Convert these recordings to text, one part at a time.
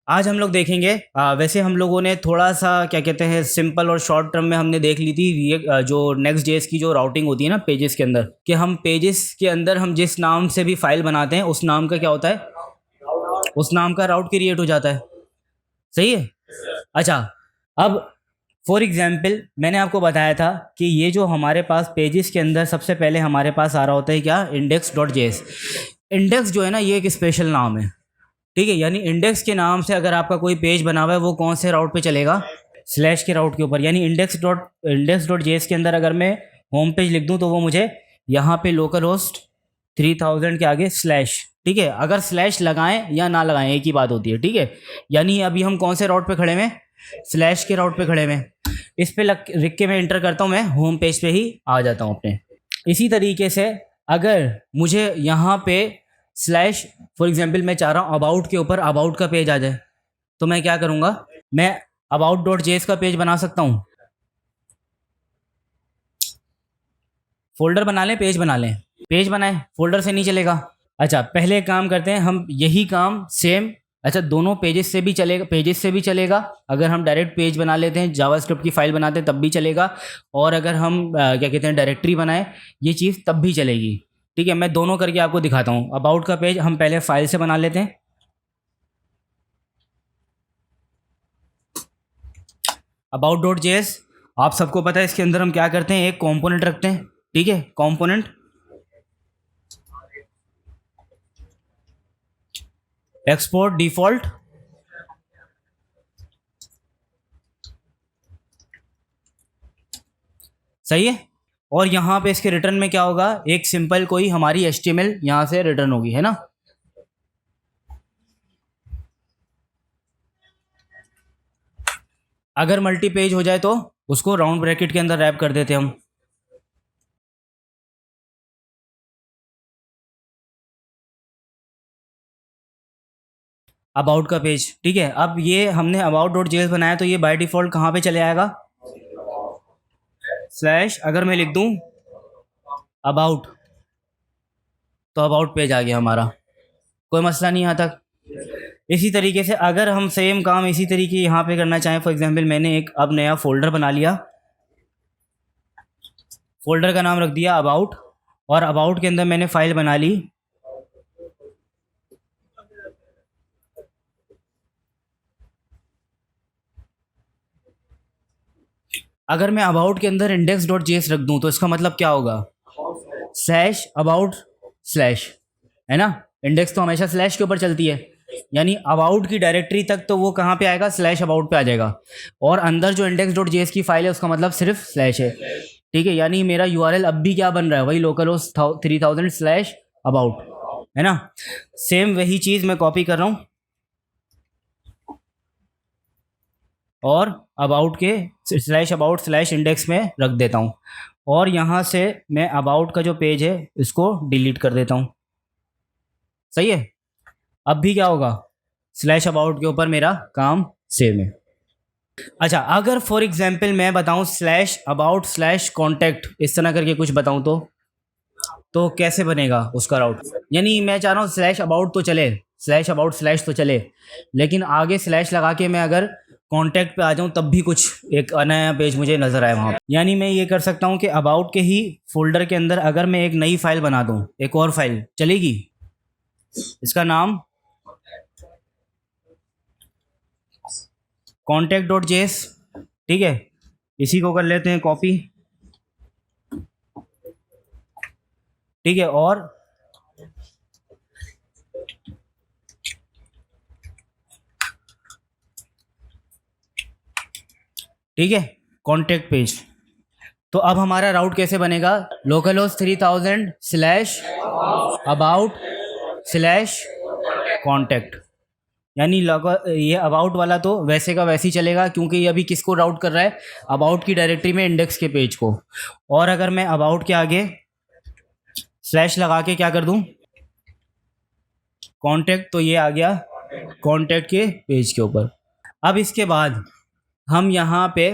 आज हम लोग देखेंगे वैसे हम लोगों ने थोड़ा सा क्या कहते हैं सिंपल और शॉर्ट टर्म में हमने देख ली थी ये जो नेक्स्ट जेएस की जो राउटिंग होती है ना पेजेस के अंदर, कि हम पेजेस के अंदर हम जिस नाम से भी फाइल बनाते हैं उस नाम का क्या होता है, उस नाम का राउट क्रिएट हो जाता है। सही है। अच्छा, अब फॉर एग्जाम्पल मैंने आपको बताया था कि ये जो हमारे पास पेजेस के अंदर सबसे पहले हमारे पास आ रहा होता है क्या, इंडेक्स डॉट जेएस। इंडेक्स जो है ना ये एक स्पेशल नाम है, ठीक है। यानी इंडेक्स के नाम से अगर आपका कोई पेज बना हुआ है वो कौन से राउट पे चलेगा, स्लैश के राउट के ऊपर। यानी इंडेक्स डॉट जेएस के अंदर अगर मैं होम पेज लिख दूं तो वो मुझे यहाँ पे लोकल होस्ट 3000 के आगे स्लैश, ठीक है। अगर स्लैश लगाएं या ना लगाएं एक ही बात होती है, ठीक है। यानी अभी हम कौन से राउट पे खड़े हैं, स्लैश के राउट पे खड़े हैं। इस पे लिख के मैं इंटर करता हूँ, मैं होम पेज पे ही आ जाता हूँ अपने। इसी तरीके से अगर मुझे यहाँ पे स्लैश फॉर एग्जाम्पल मैं चाह रहा हूँ अबाउट के ऊपर अबाउट का पेज आ जाए, तो मैं क्या करूँगा, मैं अबाउट डॉट जेएस का पेज बना सकता हूँ। फोल्डर बना लें, पेज बना लें, पेज बनाए, फोल्डर से नहीं चलेगा। अच्छा, पहले एक काम करते हैं हम, यही काम सेम, अच्छा दोनों पेजेस से भी चलेगा, पेजेस से भी चलेगा। अगर हम डायरेक्ट पेज बना लेते हैं, जावास्क्रिप्ट की फाइल बनाते हैं तब भी चलेगा, और अगर हम क्या कहते हैं डायरेक्टरी बनाए ये चीज़ तब भी चलेगी, ठीक है। मैं दोनों करके आपको दिखाता हूँ। अबाउट का पेज हम पहले फाइल से बना लेते हैं। अबाउट डॉट जेएस आप सबको पता है, इसके अंदर हम क्या करते हैं, एक कंपोनेंट रखते हैं, ठीक है। कंपोनेंट एक्सपोर्ट डिफॉल्ट, सही है। और यहाँ पे इसके रिटर्न में क्या होगा, एक सिंपल कोई हमारी HTML यहाँ से रिटर्न होगी, है ना। अगर मल्टी पेज हो जाए तो उसको राउंड ब्रैकेट के अंदर रैप कर देते हम। अबाउट का पेज, ठीक है। अब ये हमने अबाउट डॉट जेएस बनाया तो ये बाय डिफॉल्ट कहाँ पे चले आएगा, स्लैश। अगर मैं लिख दूं अबाउट तो अबाउट पेज आ गया हमारा, कोई मसला नहीं यहाँ तक। इसी तरीके से अगर हम सेम काम इसी तरीके यहाँ पे करना चाहें, फॉर एग्जांपल मैंने एक अब नया फोल्डर बना लिया, फोल्डर का नाम रख दिया अबाउट, और अबाउट के अंदर मैंने फाइल बना ली अगर मैं अबाउट के अंदर इंडेक्स डॉट जेएस रख दूं तो इसका मतलब क्या होगा, स्लैश अबाउट स्लैश, है ना। इंडेक्स तो हमेशा स्लैश के ऊपर चलती है, यानी अबाउट की डायरेक्टरी तक तो वो कहाँ पे आएगा, स्लैश अबाउट पे आ जाएगा। और अंदर जो इंडेक्स डॉट जेएस की फाइल है उसका मतलब सिर्फ स्लैश है, ठीक है। यानी मेरा यूआरएल अब भी क्या बन रहा है, वही लोकल होस्ट 3000 स्लैश अबाउट, है ना। सेम वही चीज़ मैं कॉपी कर रहा हूँ और about K slash about slash index में रख देता हूँ, और यहाँ से मैं अबाउट का जो पेज है इसको डिलीट कर देता हूँ। सही है। अब भी क्या होगा, स्लैश अबाउट के ऊपर मेरा काम सेम है। अच्छा, अगर फॉर एग्जाम्पल मैं बताऊँ स्लैश अबाउट स्लैश कॉन्टैक्ट इस तरह करके कुछ बताऊँ तो कैसे बनेगा उसका राउट। यानी मैं चाह रहा हूँ स्लैश अबाउट तो चले, स्लैश अबाउट स्लैश तो चले, लेकिन आगे स्लैश लगा के मैं अगर कॉन्टैक्ट पे आ जाऊँ तब भी कुछ एक नया पेज मुझे नज़र आए वहाँ। यानी मैं ये कर सकता हूँ कि अबाउट के ही फोल्डर के अंदर अगर मैं एक नई फाइल बना दूँ, एक और फाइल चलेगी, इसका नाम कॉन्टैक्ट डॉट जेएस, ठीक है। इसी को कर लेते हैं कॉपी, ठीक है। और ठीक है, कॉन्टैक्ट पेज। तो अब हमारा राउट कैसे बनेगा, local host 3000 slash about slash contact. यानी ये अबाउट वाला तो वैसे का वैसे ही चलेगा, क्योंकि ये अभी किसको राउट कर रहा है, अबाउट की डायरेक्टरी में इंडेक्स के पेज को। और अगर मैं अबाउट के आगे स्लैश लगा के क्या कर दूं, कॉन्टैक्ट, तो ये आ गया कॉन्टैक्ट के पेज के ऊपर। अब इसके बाद हम यहाँ पे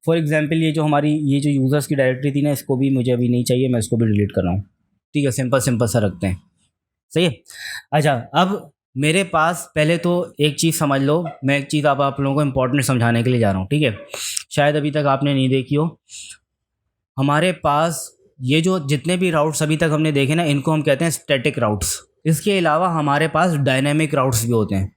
फॉर एग्जांपल ये जो हमारी ये जो यूज़र्स की डायरेक्टरी थी ना, इसको भी मुझे अभी नहीं चाहिए, मैं इसको भी डिलीट कर रहा हूँ, ठीक है। सिंपल सिंपल सा रखते हैं, सही है। अच्छा, अब मेरे पास पहले तो एक चीज़ समझ लो, मैं एक चीज़ आप लोगों को इम्पोर्टेंट समझाने के लिए जा रहा हूँ, ठीक है? शायद अभी तक आपने नहीं देखी हो। हमारे पास ये जो जितने भी राउट्स अभी तक हमने देखे ना, इनको हम कहते हैं स्टैटिक राउट्स। इसके अलावा हमारे पास डायनेमिक राउट्स भी होते हैं,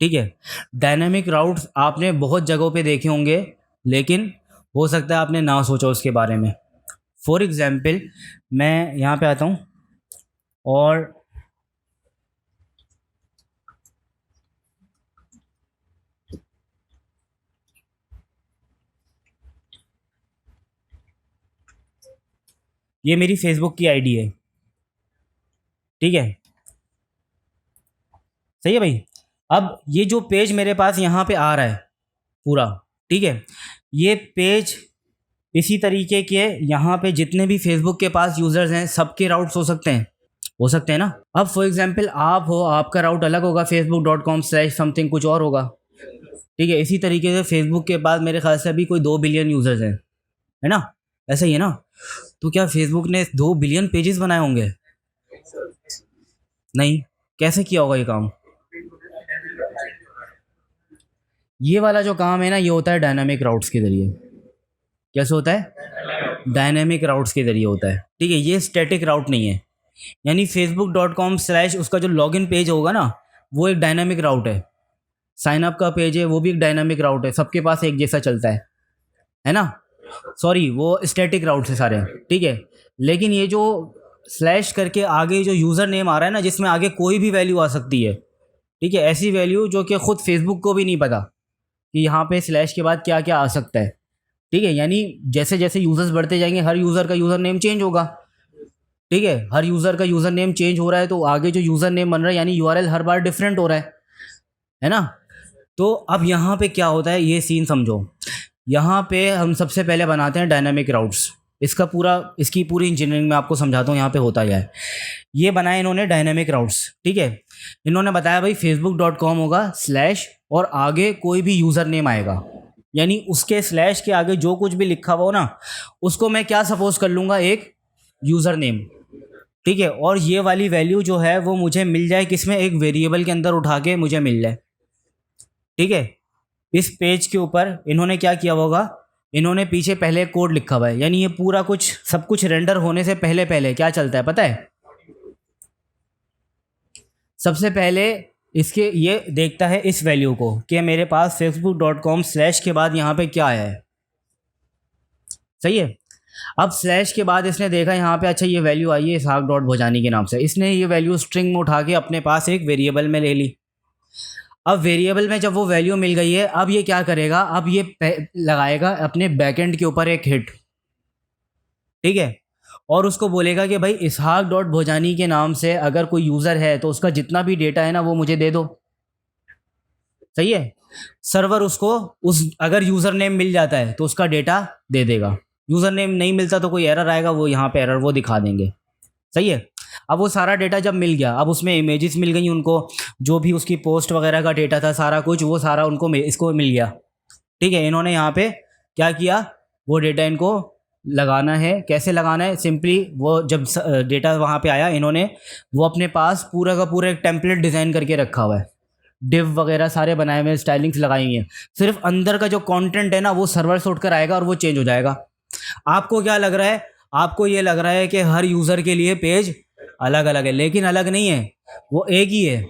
ठीक है? डायनेमिक राउट्स आपने बहुत जगहों पे देखे होंगे, लेकिन हो सकता है आपने ना सोचा उसके बारे में। फॉर एग्जाम्पल, मैं यहाँ पे आता हूँ और ये मेरी फेसबुक की आईडी है, ठीक है? सही है भाई। अब ये जो पेज मेरे पास यहाँ पे आ रहा है पूरा, ठीक है, ये पेज इसी तरीके के यहाँ पे जितने भी फेसबुक के पास यूज़र्स हैं सबके राउट्स हो सकते हैं ना। अब फॉर एग्जांपल आप हो, आपका राउट अलग होगा, facebook.com/समथिंग कुछ और होगा, ठीक है? इसी तरीके से फेसबुक के पास मेरे ख्याल से अभी कोई 2 बिलियन यूज़र्स हैं, है ना? ऐसा ही है ना? तो क्या फेसबुक ने 2 बिलियन पेजेस बनाए होंगे? नहीं। कैसे किया होगा ये काम? ये वाला जो काम है ना, ये होता है डायनामिक राउट्स के ज़रिए। कैसे होता है? डायनामिक राउट्स के ज़रिए होता है, ठीक है? ये स्टैटिक राउट नहीं है। यानी facebook.com/ उसका जो लॉगिन पेज होगा ना, वो एक डायनामिक राउट है। साइन अप का पेज है, वो भी एक डायनामिक राउट है, सबके पास एक जैसा चलता है ना? सॉरी, वो स्टैटिक राउट है सारे, ठीक है? लेकिन ये जो स्लैश करके आगे जो यूज़र नेम आ रहा है ना, जिसमें आगे कोई भी वैल्यू आ सकती है, ठीक है? ऐसी वैल्यू जो कि खुद फेसबुक को भी नहीं पता कि यहाँ पे स्लैश के बाद क्या क्या आ सकता है, ठीक है? यानी जैसे जैसे यूज़र्स बढ़ते जाएंगे, हर यूज़र का यूज़र नेम चेंज होगा, ठीक है? हर यूज़र का यूज़र नेम चेंज हो रहा है, तो आगे जो यूज़र नेम बन रहा है यानी यूआरएल हर बार डिफरेंट हो रहा है ना? तो अब यहाँ पे क्या होता है, ये सीन समझो। यहाँ पे हम सबसे पहले बनाते हैं डायनामिक राउट्स। इसकी पूरी इंजीनियरिंग में आपको समझाता हूँ यहाँ पे होता क्या है। ये बनाए इन्होंने डायनामिक राउट्स, ठीक है? इन्होंने बताया भाई facebook.com होगा स्लैश और आगे कोई भी यूज़र नेम आएगा, यानी उसके स्लैश के आगे जो कुछ भी लिखा हुआ हो ना, उसको मैं क्या सपोज कर लूँगा, एक यूज़र नेम, ठीक है? और ये वाली वैल्यू जो है वो मुझे मिल जाए किसमें, एक वेरिएबल के अंदर उठा के मुझे मिल जाए, ठीक है? इस पेज के ऊपर इन्होंने क्या किया होगा, इन्होंने पीछे पहले कोड लिखा हुआ है, यानी ये पूरा कुछ सब कुछ रेंडर होने से पहले पहले क्या चलता है पता है? सबसे पहले इसके ये देखता है इस वैल्यू को कि मेरे पास facebook.com/ के बाद यहाँ पे क्या आया है, सही है? अब स्लैश के बाद इसने देखा यहाँ पे, अच्छा ये वैल्यू आई है इसहाक डॉट भोजानी के नाम से, इसने ये वैल्यू स्ट्रिंग में उठा के अपने पास एक वेरिएबल में ले ली। अब वेरिएबल में जब वो वैल्यू मिल गई है, अब ये क्या करेगा, अब ये लगाएगा अपने बैकएंड के ऊपर एक हिट, ठीक है? और उसको बोलेगा कि भाई इसहाक डॉट भोजानी के नाम से अगर कोई यूज़र है तो उसका जितना भी डेटा है ना वो मुझे दे दो, सही है? सर्वर उसको अगर यूज़र नेम मिल जाता है तो उसका डेटा दे देगा, यूज़र नेम नहीं मिलता तो कोई एरर आएगा, वो यहाँ पे एरर वो दिखा देंगे, सही है? अब वो सारा डेटा जब मिल गया, अब उसमें इमेजेस मिल गई उनको, जो भी उसकी पोस्ट वगैरह का डेटा था सारा कुछ, वो सारा उनको इसको मिल गया, ठीक है? इन्होंने यहाँ पे क्या किया, वो डेटा इनको लगाना है। कैसे लगाना है? सिंपली वो जब डेटा वहाँ पे आया, इन्होंने वो अपने पास पूरा का पूरा एक टेम्पलेट डिज़ाइन करके रखा हुआ है, डिव वगैरह सारे बनाए हुए, स्टाइलिंग्स लगाई हुई हैं। सिर्फ अंदर का जो कंटेंट है ना वो सर्वर से उठकर आएगा और वो चेंज हो जाएगा। आपको क्या लग रहा है? आपको ये लग रहा है कि हर यूज़र के लिए पेज अलग अलग है, लेकिन अलग नहीं है, वो एक ही है,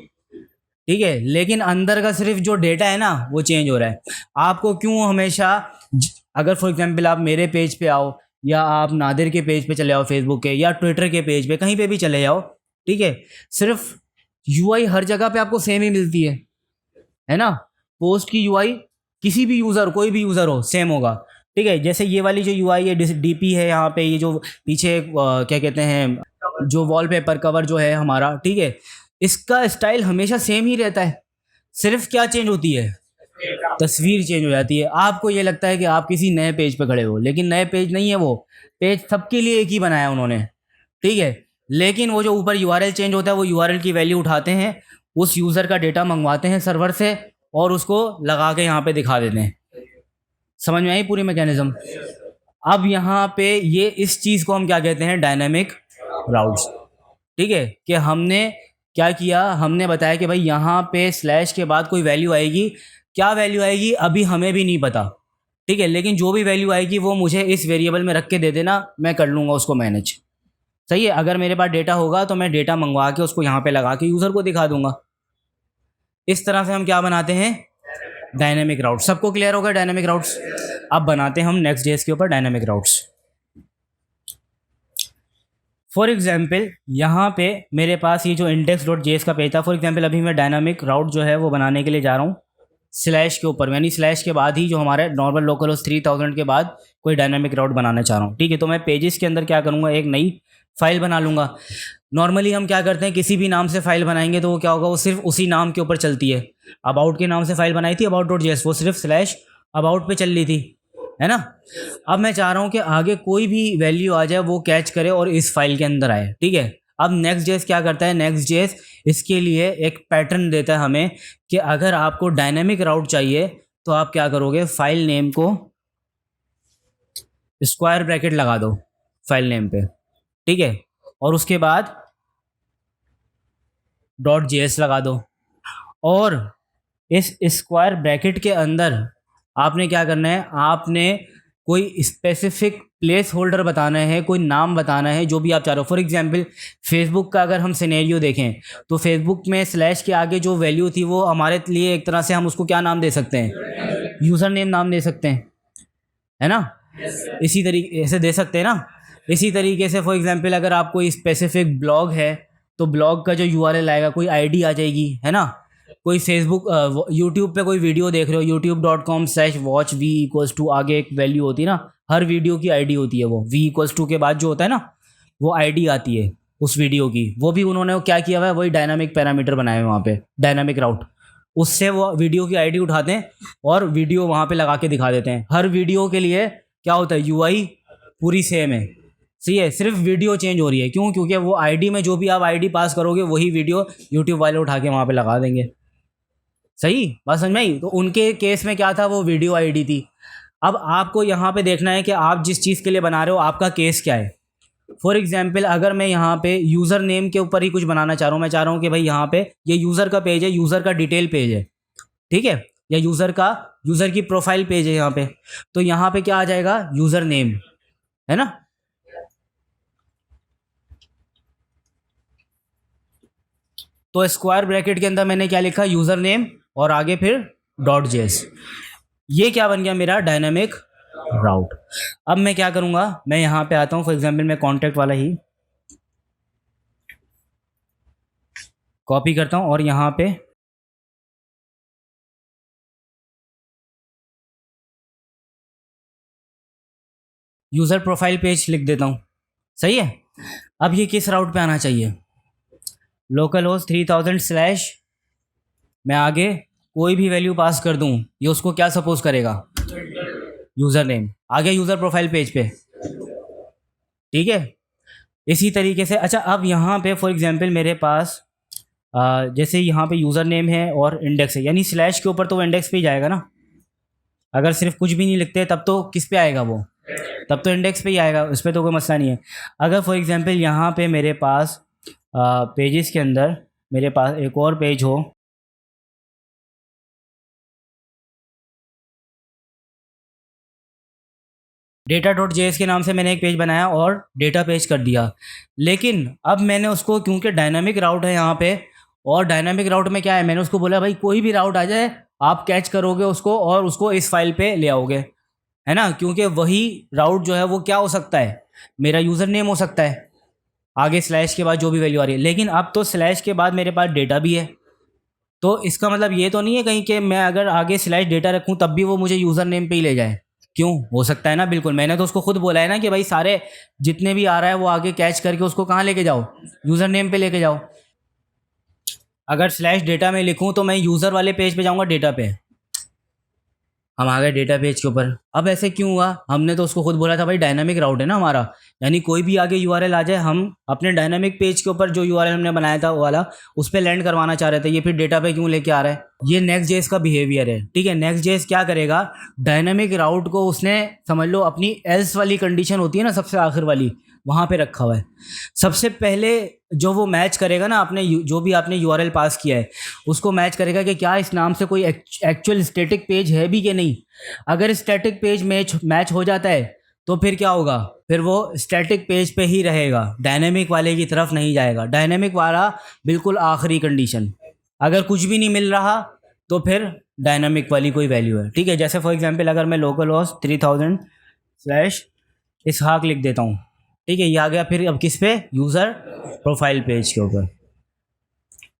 ठीक है? लेकिन अंदर का सिर्फ जो डेटा है ना वो चेंज हो रहा है। आपको क्यों हमेशा, अगर फॉर एग्जांपल आप मेरे पेज पे आओ या आप नादिर के पेज पे चले आओ फेसबुक के, या ट्विटर के पेज पे, कहीं पे भी चले जाओ, ठीक है, सिर्फ यूआई हर जगह पे आपको सेम ही मिलती है ना? पोस्ट की यूआई किसी भी यूज़र, कोई भी यूज़र हो, सेम होगा, ठीक है? जैसे ये वाली जो यूआई है, डीपी है, यहाँ पे ये जो पीछे क्या कहते हैं, जो वॉलपेपर कवर जो है हमारा, ठीक है, इसका स्टाइल हमेशा सेम ही रहता है, सिर्फ क्या चेंज होती है, तस्वीर चेंज हो जाती है। आपको ये लगता है कि आप किसी नए पेज पे खड़े हो, लेकिन नए पेज नहीं है, वो पेज सबके लिए एक ही बनाया उन्होंने, ठीक है? लेकिन वो जो ऊपर यूआरएल चेंज होता है, वो यूआरएल की वैल्यू उठाते हैं, उस यूज़र का डेटा मंगवाते हैं सर्वर से और उसको लगा के यहाँ पे दिखा देते हैं। समझ में आई पूरी मैकेनिज्म? अब यहाँ पे ये इस चीज़ को हम क्या कहते हैं, डायनामिक राउट्स, ठीक है? कि हमने क्या किया हमने, बताया कि भाई यहाँ पे स्लैश के बाद कोई वैल्यू आएगी, क्या वैल्यू आएगी अभी हमें भी नहीं पता, ठीक है, लेकिन जो भी वैल्यू आएगी वो मुझे इस वेरिएबल में रख के दे देना, मैं कर लूँगा उसको मैनेज। सही है, अगर मेरे पास डेटा होगा तो मैं डेटा मंगवा के उसको यहाँ पे लगा के यूज़र को दिखा दूंगा। इस तरह से हम क्या बनाते हैं, डायनेमिक राउट। सबको क्लियर होगा डायनेमिक राउट्स? अब बनाते हैं हम नेक्स्ट जेएस के ऊपर डायनेमिक राउट्स। फॉर एग्जाम्पल यहाँ पे मेरे पास ये जो index.js का पेज था, फॉर एग्जाम्पल अभी मैं डायनामिक राउट जो है वो बनाने के लिए जा रहा हूँ स्लैश के ऊपर, यानी स्लैश के बाद ही जो हमारे नॉर्मल लोकल होस्ट 3000 के बाद कोई डायनामिक राउट बनाना चाह रहा हूँ, ठीक है। तो मैं पेजेस के अंदर क्या करूँगा, एक नई फाइल बना लूँगा। नॉर्मली हम क्या करते हैं, किसी भी नाम से फाइल बनाएंगे तो वो क्या होगा, वो सिर्फ उसी नाम के ऊपर चलती है। अबाउट के नाम से फाइल बनाई थी about.js, वो सिर्फ स्लैश अबाउट पे चल रही थी, है ना। अब मैं चाह रहा हूँ कि आगे कोई भी वैल्यू आ जाए वो कैच करे और इस फाइल के अंदर आए, ठीक है। अब नेक्स्ट जेएस क्या करता है, नेक्स्ट जेएस इसके लिए एक पैटर्न देता है हमें कि अगर आपको डायनेमिक राउट चाहिए तो आप क्या करोगे, फाइल नेम को स्क्वायर ब्रैकेट लगा दो फाइल नेम पे, ठीक है, और उसके बाद .js लगा दो, और इस स्क्वायर ब्रैकेट के अंदर आपने क्या करना है, आपने कोई स्पेसिफिक प्लेस होल्डर बताना है, कोई नाम बताना है जो भी आप चाह रहे हो। फॉर एग्जांपल फेसबुक का अगर हम सिनेरियो देखें तो फेसबुक में स्लैश के आगे जो वैल्यू थी वो हमारे लिए एक तरह से हम उसको क्या नाम दे सकते हैं, यूज़र नेम नाम दे सकते हैं, है ना। इसी तरीके से दे सकते हैं ना। इसी तरीके से फॉर एग्जांपल अगर आप कोई स्पेसिफिक ब्लॉग है तो ब्लॉग का जो यूआरएल आएगा, कोई आईडी आ जाएगी, है ना। कोई फेसबुक यूट्यूब पे कोई वीडियो देख रहे हो, youtube.com/watch v=, आगे एक वैल्यू होती है ना, हर वीडियो की आईडी होती है, वो v=, के बाद जो होता है ना वो आईडी आती है उस वीडियो की, वो भी उन्होंने क्या किया हुआ है, वही डायनामिक पैरामीटर बनाए हुए वहाँ पे, डायनामिक राउट, उससे वो वीडियो की आईडी उठाते हैं और वीडियो वहाँ पे लगा के दिखा देते हैं। हर वीडियो के लिए क्या होता है, यूआई पूरी सेम है, सही है, सिर्फ वीडियो चेंज हो रही है। क्यों? क्योंकि वो आईडी में जो भी आप आईडी पास करोगे वही वीडियो यूट्यूब वाले उठा के वहाँ पे लगा देंगे। सही बात समझ में आई? तो उनके केस में क्या था, वो वीडियो आईडी थी। अब आपको यहाँ पे देखना है कि आप जिस चीज़ के लिए बना रहे हो आपका केस क्या है। फॉर एग्जाम्पल अगर मैं यहाँ पे यूज़र नेम के ऊपर ही कुछ बनाना चाह रहा हूँ, मैं चाह रहा हूँ कि भाई यहाँ पे ये यूज़र का पेज है, यूज़र का डिटेल पेज है, ठीक है, या यूज़र की प्रोफाइल पेज है यहाँ पे, तो यहाँ पे क्या आ जाएगा, यूज़र नेम, है ना। तो स्क्वायर ब्रैकेट के अंदर मैंने क्या लिखा, यूज़र नेम, और आगे फिर .js। ये क्या बन गया मेरा डायनामिक राउट। अब मैं क्या करूँगा, मैं यहाँ पे आता हूँ, फॉर एग्जांपल मैं कॉन्टैक्ट वाला ही कॉपी करता हूँ और यहाँ पे यूज़र प्रोफाइल पेज लिख देता हूँ। सही है। अब ये किस राउट पे आना चाहिए, लोकल होस्ट 3000 / मैं आगे कोई भी वैल्यू पास कर दूँ, ये उसको क्या सपोज करेगा, यूज़र नेम, आगे यूज़र प्रोफाइल पेज पे, ठीक है। इसी तरीके से अच्छा, अब यहाँ पे फॉर एग्जांपल मेरे पास जैसे यहाँ पे यूज़र नेम है और इंडेक्स है, यानी स्लैश के ऊपर तो वो इंडेक्स पे ही जाएगा ना। अगर सिर्फ कुछ भी नहीं लिखते तब तो किस पे आएगा वो, तब तो इंडेक्स पे ही आएगा, उस पर तो कोई मसला नहीं है। अगर फॉर एग्जांपल यहाँ पे मेरे पास पेजेस के अंदर मेरे पास एक और पेज हो, data.js के नाम से मैंने एक पेज बनाया और डेटा पेज कर दिया, लेकिन अब मैंने उसको, क्योंकि डायनामिक राउट है यहाँ पे, और डायनामिक राउट में क्या है, मैंने उसको बोला भाई कोई भी राउट आ जाए आप कैच करोगे उसको और उसको इस फाइल पे ले आओगे, है ना। क्योंकि वही राउट जो है वो क्या हो सकता है, मेरा यूज़र नेम हो सकता है, आगे स्लैश के बाद जो भी वैल्यू आ रही है। लेकिन अब तो स्लैश के बाद मेरे पास डेटा भी है, तो इसका मतलब ये तो नहीं है कहीं कि मैं अगर आगे स्लैश डेटा रखूँ तब भी वो मुझे यूज़र नेम पे ही ले जाए। क्यों? हो सकता है ना, बिल्कुल। मैंने तो उसको खुद बोला है ना कि भाई सारे जितने भी आ रहा है वो आगे कैच करके उसको कहाँ लेके जाओ, यूज़र नेम पे लेके जाओ। अगर स्लैश डेटा में लिखूँ तो मैं यूज़र वाले पेज पे जाऊँगा, डेटा पे, हम आ गए डेटा पेज के ऊपर। अब ऐसे क्यों हुआ, हमने तो उसको खुद बोला था भाई डायनामिक राउट है ना हमारा, यानी कोई भी आगे यूआरएल आ जाए हम अपने डायनामिक पेज के ऊपर जो यूआरएल हमने बनाया था वो वाला उस पर लैंड करवाना चाह रहे थे, ये फिर डेटा पे क्यों लेके आ रहा है। ये नेक्स्ट जेएस का बिहेवियर है, ठीक है। नेक्स्ट जेएस क्या करेगा, डायनामिक राउट को उसने समझ लो अपनी एल्स वाली कंडीशन होती है ना सबसे आखिर वाली, वहाँ पे रखा हुआ है। सबसे पहले जो वो मैच करेगा ना, आपने जो भी आपने यूआरएल पास किया है उसको मैच करेगा कि क्या इस नाम से कोई एक्चुअल स्टैटिक पेज है भी कि नहीं। अगर स्टैटिक पेज मैच हो जाता है तो फिर क्या होगा, फिर वो स्टैटिक पेज पे ही रहेगा, डायनेमिक वाले की तरफ नहीं जाएगा। डायनेमिक वाला बिल्कुल आखिरी कंडीशन। अगर कुछ भी नहीं मिल रहा तो फिर डायनामिक वाली कोई वैल्यू है, ठीक है। जैसे फॉर एग्जांपल अगर मैं लोकल हॉस्ट 3000 स्लैश इसहाक लिख देता हूँ, ठीक है, ये आ गया फिर अब किस पे, यूज़र प्रोफाइल पेज के ऊपर।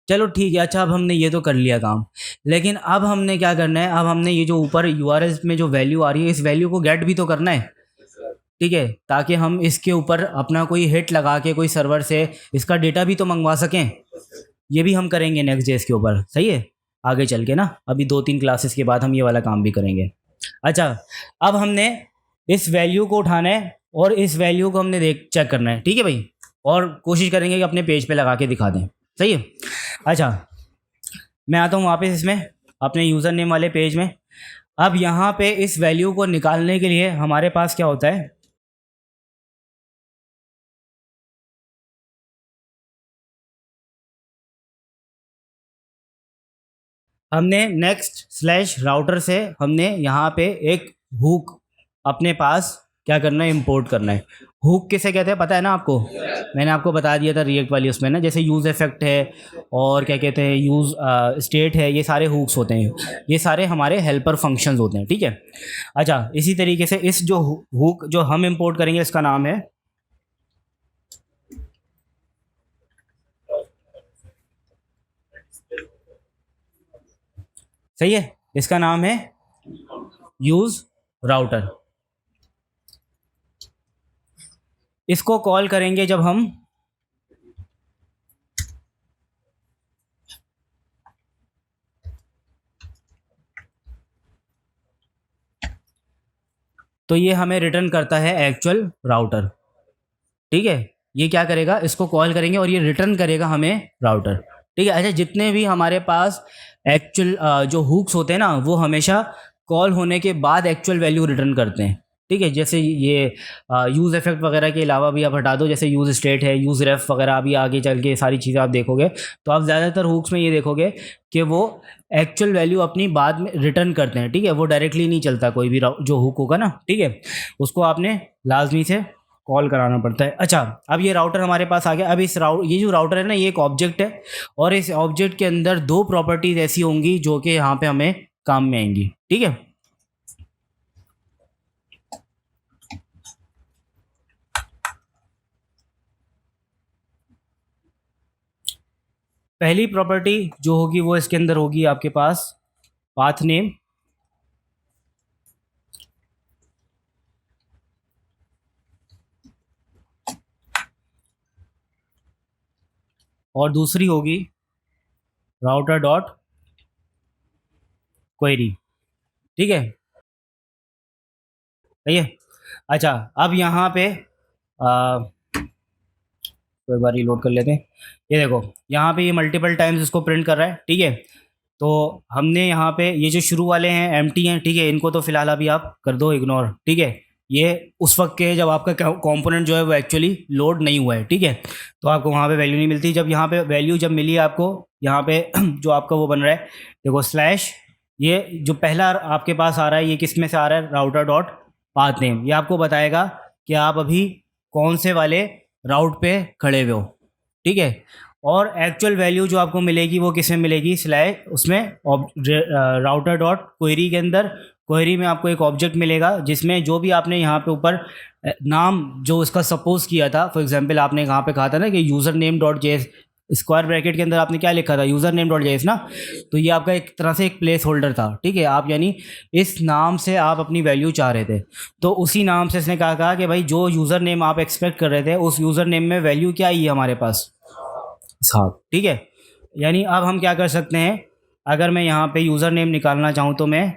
चलो ठीक है, अच्छा अब हमने ये तो कर लिया काम, लेकिन अब हमने क्या करना है, अब हमने ये जो ऊपर यूआरएल में जो वैल्यू आ रही है इस वैल्यू को गेट भी तो करना है, ठीक है, ताकि हम इसके ऊपर अपना कोई हिट लगा के कोई सर्वर से इसका डेटा भी तो मंगवा सकें। ये भी हम करेंगे नेक्स्ट जेएस के ऊपर, सही है, आगे चल के ना, अभी 2-3 क्लासेस के बाद हम ये वाला काम भी करेंगे। अच्छा, अब हमने इस वैल्यू को उठाना है और इस वैल्यू को हमने चेक करना है, ठीक है भाई, और कोशिश करेंगे कि अपने पेज पे लगा के दिखा दें, सही है। अच्छा, मैं आता हूँ वापस इसमें अपने यूज़र नेम वाले पेज में। अब यहाँ पे इस वैल्यू को निकालने के लिए हमारे पास क्या होता है, हमने नेक्स्ट स्लैश राउटर से हमने यहाँ पे एक हुक अपने पास क्या करना है, इंपोर्ट करना है। हुक किसे कहते हैं पता है ना आपको, मैंने आपको बता दिया था रिएक्ट वाली उसमें ना, जैसे यूज़ इफेक्ट है और क्या कहते हैं यूज़ स्टेट है, ये सारे हुक्स होते हैं, ये सारे हमारे हेल्पर फंक्शंस होते हैं, ठीक है। अच्छा, इसी तरीके से इस जो हुक जो हम इंपोर्ट करेंगे इसका नाम है, सही है, इसका नाम है यूज़ राउटर। इसको कॉल करेंगे जब हम तो ये हमें रिटर्न करता है एक्चुअल राउटर, ठीक है। ये क्या करेगा, इसको कॉल करेंगे और ये रिटर्न करेगा हमें राउटर, ठीक है। अच्छा, जितने भी हमारे पास एक्चुअल जो हुक्स होते हैं ना वो हमेशा कॉल होने के बाद एक्चुअल वैल्यू रिटर्न करते हैं, ठीक है। जैसे ये यूज़ इफेक्ट वगैरह के अलावा भी आप हटा दो, जैसे यूज़ स्टेट है, यूज़ रेफ वगैरह, अभी आगे चल के सारी चीज़ें आप देखोगे तो आप ज़्यादातर हुक्स में ये देखोगे कि वो एक्चुअल वैल्यू अपनी बाद में रिटर्न करते हैं, ठीक है। वो डायरेक्टली नहीं चलता कोई भी जो हुक होगा ना, ठीक है, उसको आपने लाजमी से कॉल कराना पड़ता है। अच्छा, अब ये राउटर हमारे पास आ गया। अब ये जो राउटर है ना ये एक ऑब्जेक्ट है और इस ऑब्जेक्ट के अंदर दो प्रॉपर्टीज ऐसी होंगी जो कि यहाँ पे हमें काम में आएंगी, ठीक है। पहली प्रॉपर्टी जो होगी वो इसके अंदर होगी आपके पास पाथ नेम, और दूसरी होगी राउटर डॉट क्वेरी, ठीक है, सही है। अच्छा, अब यहाँ पे कोई बार रिलोड कर लेते हैं। ये देखो यहाँ पे ये मल्टीपल टाइम्स इसको प्रिंट कर रहा है, ठीक है। तो हमने यहाँ पे ये जो शुरू वाले हैं एम्प्टी हैं, ठीक है, इनको तो फिलहाल अभी आप कर दो इग्नोर, ठीक है। ये उस वक्त के जब आपका कंपोनेंट जो है वो एक्चुअली लोड नहीं हुआ है, ठीक है, तो आपको वहाँ पे वैल्यू नहीं मिलती। जब यहाँ पे वैल्यू जब मिली है आपको, यहाँ पे जो आपका वो बन रहा है, देखो स्लैश, ये जो पहला आपके पास आ रहा है ये किस में से आ रहा है, राउटर डॉट पाथ नेम, ये आपको बताएगा कि आप अभी कौन से वाले राउट पे खड़े हुए हो, ठीक है। और एक्चुअल वैल्यू जो आपको मिलेगी वो किस में मिलेगी, स्लैश उसमें राउटर डॉट क्वेरी के अंदर, क्वेरी में आपको एक ऑब्जेक्ट मिलेगा जिसमें जो भी आपने यहाँ पे ऊपर नाम जो उसका सपोज किया था, फॉर एग्जांपल आपने यहाँ पे कहा था ना कि user name dot JS, square bracket के अंदर आपने क्या लिखा था, यूज़र नेम डॉट जेएस ना, तो ये आपका एक तरह से एक प्लेस होल्डर था, ठीक है। आप यानी इस नाम से आप अपनी वैल्यू चाह रहे थे, तो उसी नाम से इसने कहा कि भाई जो यूज़र नेम आप एक्सपेक्ट कर रहे थे उस यूज़र नेम में वैल्यू क्या आई है हमारे पास, इसहाक, ठीक है। यानी अब हम क्या कर सकते हैं, अगर मैं यहाँ पे यूज़र नेम निकालना चाहूँ तो मैं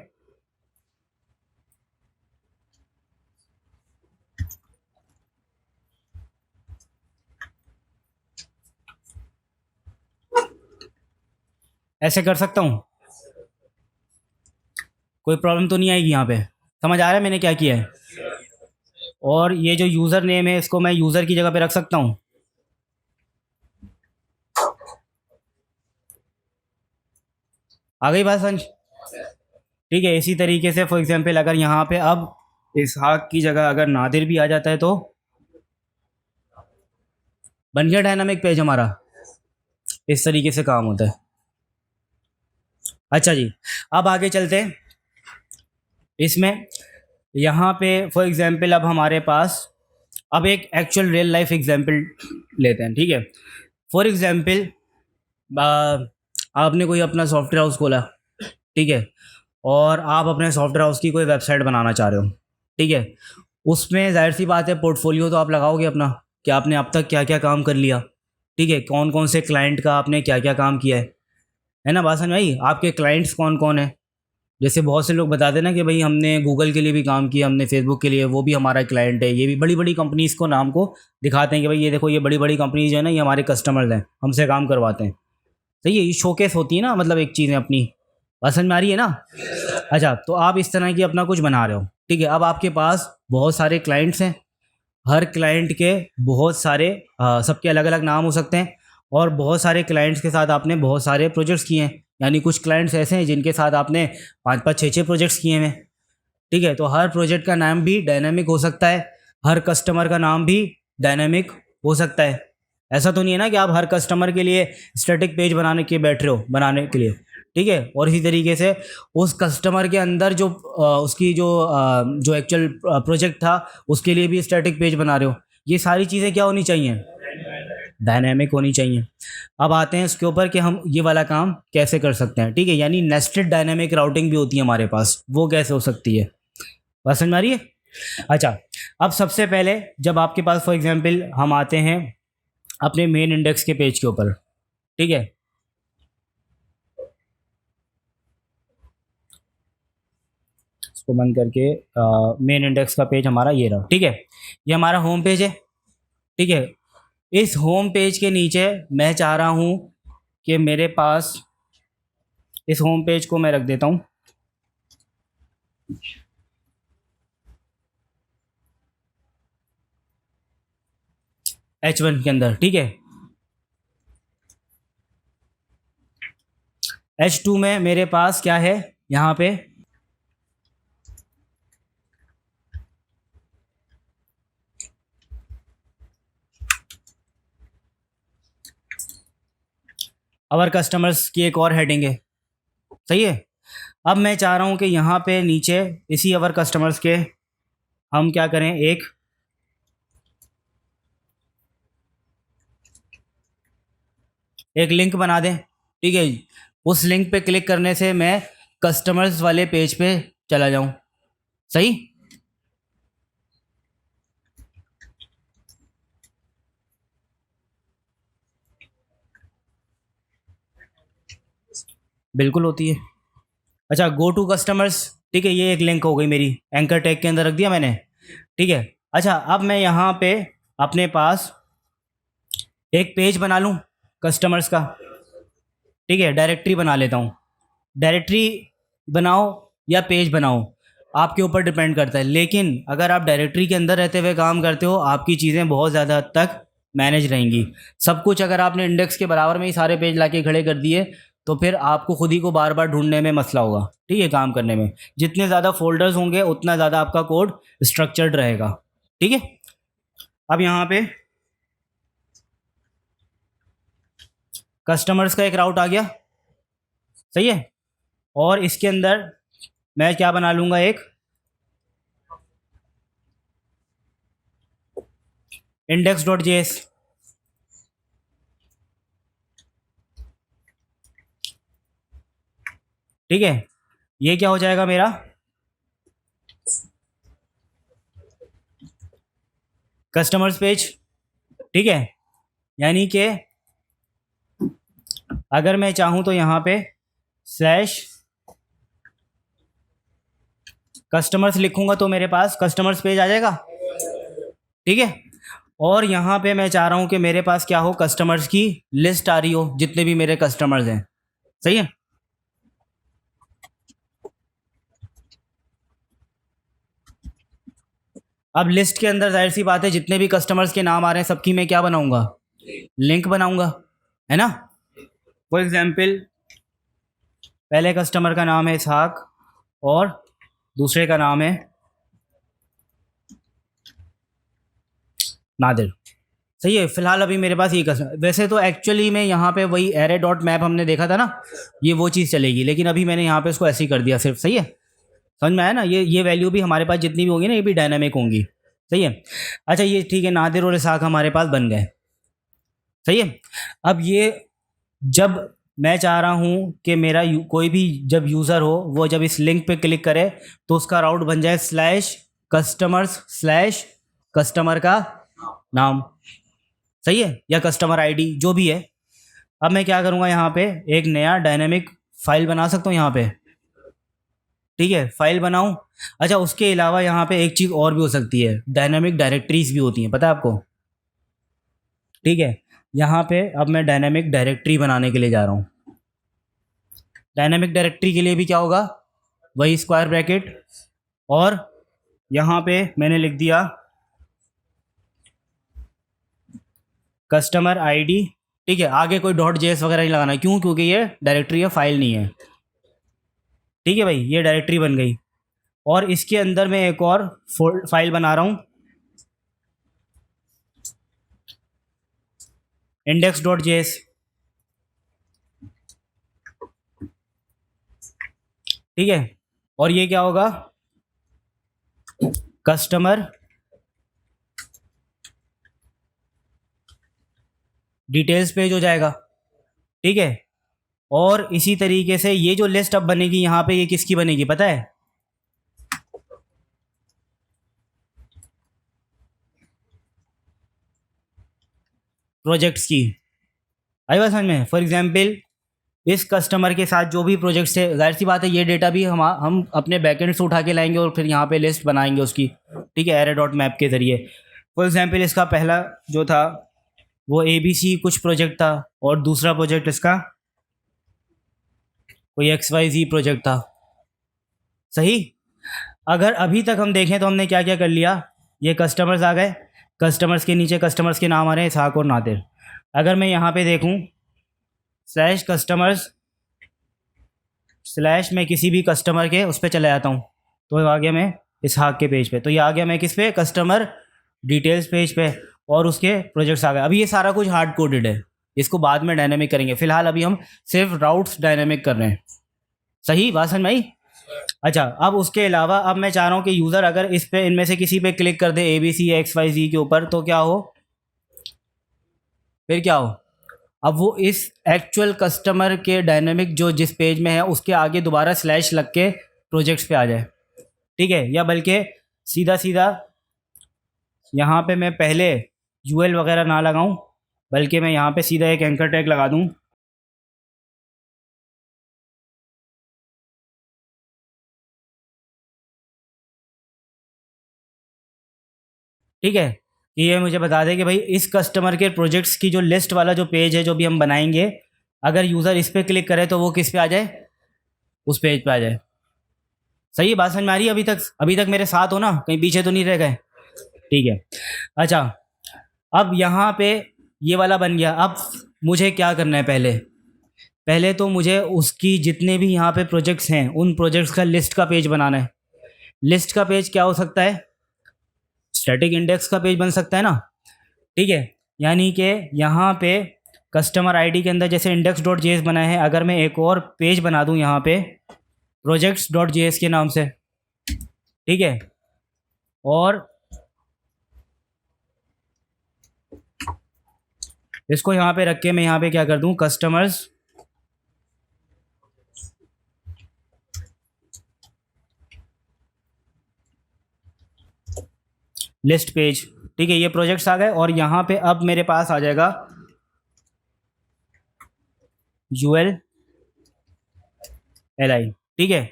ऐसे कर सकता हूँ, कोई प्रॉब्लम तो नहीं आएगी यहाँ पे, समझ आ रहा है मैंने क्या किया है। और ये जो यूज़र नेम है इसको मैं यूज़र की जगह पे रख सकता हूँ। आ गई बात समझ? ठीक है, इसी तरीके से फॉर एग्जांपल अगर यहाँ पे अब इसहाक की जगह अगर नादिर भी आ जाता है तो बन गया डायनामिक पेज हमारा। इस तरीके से काम होता है। अच्छा जी, अब आगे चलते हैं इसमें। यहाँ पे फॉर एग्जांपल अब हमारे पास अब एक एक्चुअल रियल लाइफ एग्जांपल लेते हैं, ठीक है। फॉर एग्जांपल आपने कोई अपना सॉफ्टवेयर हाउस खोला, ठीक है, और आप अपने सॉफ्टवेयर हाउस की कोई वेबसाइट बनाना चाह रहे हो, ठीक है। उसमें जाहिर सी बात है पोर्टफोलियो तो आप लगाओगे अपना कि आपने अब तक क्या क्या काम कर लिया, ठीक है, कौन कौन से क्लाइंट का आपने क्या क्या काम किया है ना। बात समझ में आई? आपके क्लाइंट्स कौन कौन है? जैसे बहुत से लोग बताते हैं ना कि भाई हमने गूगल के लिए भी काम किया, हमने फेसबुक के लिए, वो भी हमारा क्लाइंट है। ये भी बड़ी बड़ी कंपनीज़ को नाम को दिखाते हैं कि भाई ये देखो, ये बड़ी बड़ी कंपनीज जो है ना, ये हमारे कस्टमर्स हैं, हमसे काम करवाते हैं। सही है, ये शोकेस होती है ना, मतलब एक चीज़ें अपनी। बात समझ में आ रही है ना? अच्छा, तो आप इस तरह की अपना कुछ बना रहे हो, ठीक है। अब आपके पास बहुत सारे क्लाइंट्स हैं, हर क्लाइंट के बहुत सारे सबके अलग अलग नाम हो सकते हैं, और बहुत सारे क्लाइंट्स के साथ आपने बहुत सारे प्रोजेक्ट्स किए हैं। यानी कुछ क्लाइंट्स ऐसे हैं जिनके साथ आपने 5 5 6 6 प्रोजेक्ट्स किए हैं, ठीक है। तो हर प्रोजेक्ट का नाम भी डायनामिक हो सकता है, हर कस्टमर का नाम भी डायनामिक हो सकता है। ऐसा तो नहीं है ना कि आप हर कस्टमर के लिए स्टैटिक पेज बनाने के बैठ रहे हो बनाने के लिए, ठीक है। और इसी तरीके से उस कस्टमर के अंदर जो उसकी जो एक्चुअल प्रोजेक्ट था उसके लिए भी स्टैटिक पेज बना रहे हो। ये सारी चीज़ें क्या होनी चाहिए? डायनामिक होनी चाहिए। अब आते हैं इसके ऊपर कि हम ये वाला काम कैसे कर सकते हैं, ठीक है। यानी नेस्टेड डायनामिक राउटिंग भी होती है हमारे पास, वो कैसे हो सकती है? बात समझ में आ रही है? अच्छा, अब सबसे पहले जब आपके पास फॉर एग्जांपल हम आते हैं अपने मेन इंडेक्स के पेज के ऊपर, ठीक है। इसको बंद करके मेन इंडेक्स का पेज हमारा ये रहा, ठीक है। ये हमारा होम पेज है, ठीक है। इस होम पेज के नीचे मैं चाह रहा हूँ कि मेरे पास, इस होम पेज को मैं रख देता हूँ H1 के अंदर, ठीक है। H2 में मेरे पास क्या है यहाँ पे? अवर कस्टमर्स की एक और हेडिंग है, सही है। अब मैं चाह रहा हूँ कि यहाँ पे नीचे इसी अवर कस्टमर्स के हम क्या करें, एक लिंक बना दें, ठीक है। उस लिंक पे क्लिक करने से मैं कस्टमर्स वाले पेज पे चला जाऊँ, सही। बिल्कुल होती है। अच्छा, गो टू कस्टमर्स, ठीक है, ये एक लिंक हो गई मेरी, एंकर टैग के अंदर रख दिया मैंने, ठीक है। अच्छा, अब मैं यहाँ पे अपने पास एक पेज बना लूँ कस्टमर्स का, ठीक है, डायरेक्टरी बना लेता हूँ। डायरेक्टरी बनाओ या पेज बनाओ, आपके ऊपर डिपेंड करता है। लेकिन अगर आप डायरेक्टरी के अंदर रहते हुए काम करते हो, आपकी चीज़ें बहुत ज़्यादा हद तक मैनेज रहेंगी। सब कुछ अगर आपने इंडेक्स के बराबर में ही सारे पेज लाके खड़े कर दिए तो फिर आपको खुद ही को बार बार ढूंढने में मसला होगा, ठीक है, काम करने में। जितने ज़्यादा फोल्डर्स होंगे उतना ज़्यादा आपका कोड स्ट्रक्चर्ड रहेगा, ठीक है। अब यहाँ पे कस्टमर्स का एक राउट आ गया, सही है। और इसके अंदर मैं क्या बना लूँगा, एक index.js, ठीक है। ये क्या हो जाएगा मेरा कस्टमर्स पेज, ठीक है। यानी कि अगर मैं चाहूँ तो यहाँ पे स्लैश कस्टमर्स लिखूंगा तो मेरे पास कस्टमर्स पेज आ जाएगा, ठीक है। और यहाँ पे मैं चाह रहा हूँ कि मेरे पास क्या हो, कस्टमर्स की लिस्ट आ रही हो, जितने भी मेरे कस्टमर्स हैं, सही है। अब लिस्ट के अंदर जाहिर सी बात है जितने भी कस्टमर्स के नाम आ रहे हैं सबकी मैं क्या बनाऊंगा, लिंक बनाऊंगा, है ना। फॉर एग्जाम्पल पहले कस्टमर का नाम है इसहाक और दूसरे का नाम है नादिर। सही है, फिलहाल अभी मेरे पास ये कस्टमर, वैसे तो एक्चुअली में यहाँ पे वही एरे डॉट मैप हमने देखा था ना, ये वो चीज़ चलेगी, लेकिन अभी मैंने यहाँ पे इसको ऐसे ही कर दिया सिर्फ। सही है, समझ में आया ना। ये वैल्यू भी हमारे पास जितनी भी होंगी ना ये भी डायनामिक होंगी। सही है। अच्छा ये ठीक है, नादिर और इसहाक हमारे पास बन गए। सही है। अब ये जब मैं चाह रहा हूँ कि मेरा कोई भी जब यूज़र हो वो जब इस लिंक पे क्लिक करे तो उसका राउट बन जाए स्लैश कस्टमर्स स्लैश कस्टमर का नाम। सही है, या कस्टमर आईडी जो भी है। अब मैं क्या करूँगा, यहाँ पे एक नया डायनेमिक फाइल बना सकता हूँ यहाँ पे। ठीक है, फाइल बनाऊँ। अच्छा उसके अलावा यहाँ पे एक चीज़ और भी हो सकती है, डायनेमिक डायरेक्टरीज भी होती हैं, पता है आपको। ठीक है, यहाँ पे अब मैं डायनेमिक डायरेक्टरी बनाने के लिए जा रहा हूँ। डायनेमिक डायरेक्टरी के लिए भी क्या होगा, वही स्क्वायर ब्रैकेट, और यहाँ पे मैंने लिख दिया कस्टमर आईडी। ठीक है, आगे कोई डॉट जेएस वगैरह नहीं लगाना, क्यों, क्योंकि ये डायरेक्टरी है, फाइल नहीं है। ठीक है भाई, ये डायरेक्टरी बन गई। और इसके अंदर मैं एक और फाइल बना रहा हूँ, इंडेक्स डॉट जेएस। ठीक है, और ये क्या होगा, कस्टमर डिटेल्स पेज हो जाएगा। ठीक है, और इसी तरीके से ये जो लिस्ट अब बनेगी यहाँ पे, ये किसकी बनेगी पता है, प्रोजेक्ट्स की। आई बात समझ में। फॉर एग्जाम्पल इस कस्टमर के साथ जो भी प्रोजेक्ट्स है, जाहिर सी बात है ये डेटा भी हम अपने बैकएंड से उठा के लाएंगे और फिर यहाँ पे लिस्ट बनाएंगे उसकी। ठीक है, एरे डॉट मैप के ज़रिए। फॉर एग्जाम्पल इसका पहला जो था वो ABC कुछ प्रोजेक्ट था, और दूसरा प्रोजेक्ट इसका कोई XYZ प्रोजेक्ट था। सही। अगर अभी तक हम देखें तो हमने क्या क्या कर लिया, ये कस्टमर्स आ गए, कस्टमर्स के नीचे कस्टमर्स के नाम आ रहे हैं इसहाक और नादिर। अगर मैं यहाँ पे देखूँ स्लैश कस्टमर्स स्लैश मैं किसी भी कस्टमर के उस पर चला जाता हूँ, तो आ गया मैं इसहाक के पेज पे, तो ये आ गया मैं किस पे, कस्टमर डिटेल्स पेज पे, और उसके प्रोजेक्ट्स आ गए। अभी ये सारा कुछ हार्ड कोडेड है, इसको बाद में डायनेमिक करेंगे, फिलहाल अभी हम सिर्फ राउट्स डायनेमिक कर रहे हैं। सही बात समझ में आई। अच्छा अब उसके अलावा अब मैं चाह रहा हूँ कि यूज़र अगर इस पे इनमें से किसी पे क्लिक कर दे ABC या XYZ के ऊपर, तो क्या हो, फिर क्या हो, अब वो इस एक्चुअल कस्टमर के डायनेमिक जो जिस पेज में है उसके आगे दोबारा स्लैश लग के प्रोजेक्ट्स पे आ जाए। ठीक है, या बल्कि सीधा सीधा यहाँ पे मैं पहले UL वगैरह ना लगाऊं, बल्कि मैं यहाँ पे सीधा एक एंकर टैग लगा दूं। ठीक है, कि ये मुझे बता दें कि भाई इस कस्टमर के प्रोजेक्ट्स की जो लिस्ट वाला जो पेज है जो भी हम बनाएंगे, अगर यूज़र इस पर क्लिक करे तो वो किस पे आ जाए, उस पेज पे आ जाए। सही है, बात समझ में आ रही है। अभी तक मेरे साथ हो ना, कहीं पीछे तो नहीं रह गए। ठीक है। अच्छा अब यहाँ पे ये वाला बन गया। अब मुझे क्या करना है, पहले पहले तो मुझे उसकी जितने भी यहाँ पे प्रोजेक्ट्स हैं उन प्रोजेक्ट्स का लिस्ट का पेज बनाना है। लिस्ट का पेज क्या हो सकता है, स्टैटिक इंडेक्स का पेज बन सकता है ना। ठीक है, यानी कि यहाँ पे कस्टमर आईडी के अंदर जैसे इंडेक्स डॉट जेएस बना है, अगर मैं एक और पेज बना दूँ यहाँ पे प्रोजेक्ट्स डॉट जेएस के नाम से। ठीक है, और इसको यहाँ पे रख के मैं यहाँ पे क्या कर दूँ, कस्टमर्स लिस्ट पेज। ठीक है, ये प्रोजेक्ट्स आ गए, और यहाँ पे अब मेरे पास आ जाएगा ULLI। ठीक है,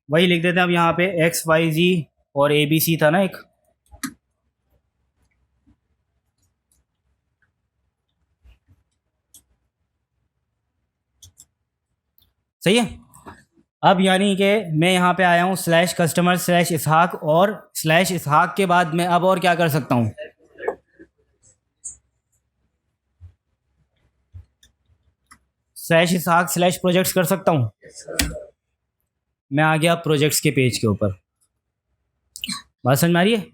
वही लिख देते हैं अब यहाँ पे XYZ और ABC था ना एक। सही है। अब यानी कि मैं यहाँ पे आया हूँ स्लैश कस्टमर स्लैश इसहाक, और स्लैश इसहाक के बाद मैं अब और क्या कर सकता हूँ, स्लैश इसहाक स्लैश प्रोजेक्ट्स कर सकता हूँ। मैं आ गया प्रोजेक्ट्स के पेज के ऊपर, बात समझ में आ रही है।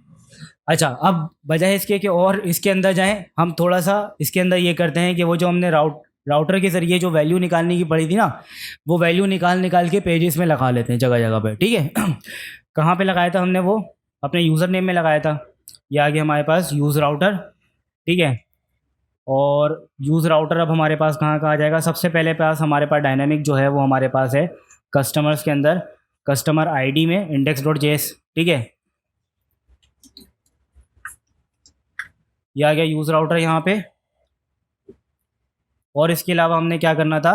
अच्छा, अब बजाय इसके कि और इसके अंदर जाएं, हम थोड़ा सा इसके अंदर ये करते हैं कि वो जो हमने राउटर के ज़रिए जो वैल्यू निकालने की पड़ी थी ना, वो वैल्यू निकाल निकाल के पेजेस में लगा लेते हैं जगह जगह पे, ठीक है। कहाँ पे लगाया था हमने वो, अपने यूज़र नेम में लगाया था। ये आ गया हमारे पास यूज़ राउटर, ठीक है। और यूज़ राउटर अब हमारे पास कहाँ कहाँ आ जाएगा, सबसे पहले पास हमारे पास डायनामिक जो है वो हमारे पास है कस्टमर्स के अंदर, कस्टमर आईडी में index.js, ठीक है। ये आ गया यूज़ राउटर यहाँ पे। और इसके अलावा हमने क्या करना था,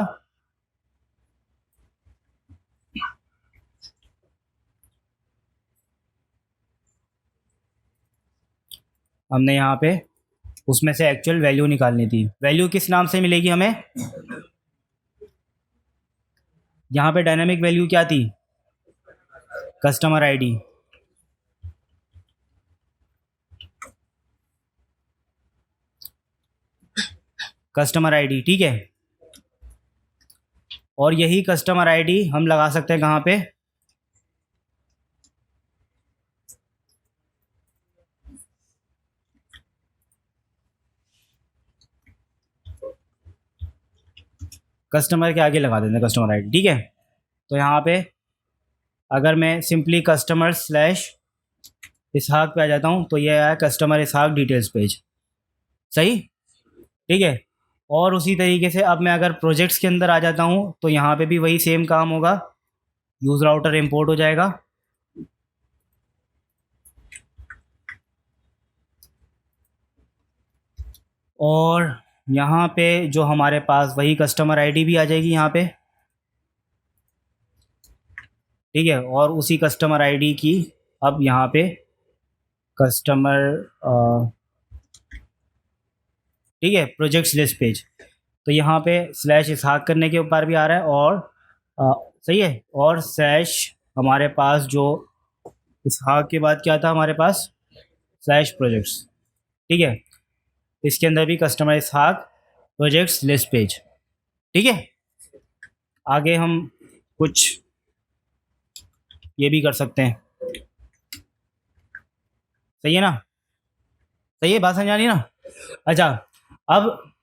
हमने यहाँ पे उसमें से एक्चुअल वैल्यू निकालनी थी। वैल्यू किस नाम से मिलेगी हमें, यहाँ पे डायनामिक वैल्यू क्या थी, कस्टमर आईडी, कस्टमर आईडी, ठीक है। और यही कस्टमर आईडी हम लगा सकते हैं कहाँ पे, कस्टमर के आगे लगा देते हैं कस्टमर आईडी, ठीक है। तो यहाँ पे अगर मैं सिंपली कस्टमर स्लैश इसहाक पे आ जाता हूँ तो ये आया कस्टमर इसहाक डिटेल्स पेज, सही, ठीक है। और उसी तरीके से अब मैं अगर प्रोजेक्ट्स के अंदर आ जाता हूँ तो यहाँ पे भी वही सेम काम होगा, यूज़ राउटर इंपोर्ट हो जाएगा, और यहाँ पे जो हमारे पास वही कस्टमर आईडी भी आ जाएगी यहाँ पे, ठीक है। और उसी कस्टमर आईडी की अब यहाँ पे कस्टमर, ठीक है, प्रोजेक्ट्स लिस्ट पेज। तो यहाँ पे स्लैश इसहाक करने के ऊपर भी आ रहा है, और सही है, और स्लैश हमारे पास जो इसहाक के बाद क्या था हमारे पास, स्लैश प्रोजेक्ट्स, ठीक है। इसके अंदर भी कस्टमर इसहाक प्रोजेक्ट्स लिस्ट पेज, ठीक है। आगे हम कुछ ये भी कर सकते हैं, सही है ना, सही है, बात समझ आ रही है ना। अच्छा, अब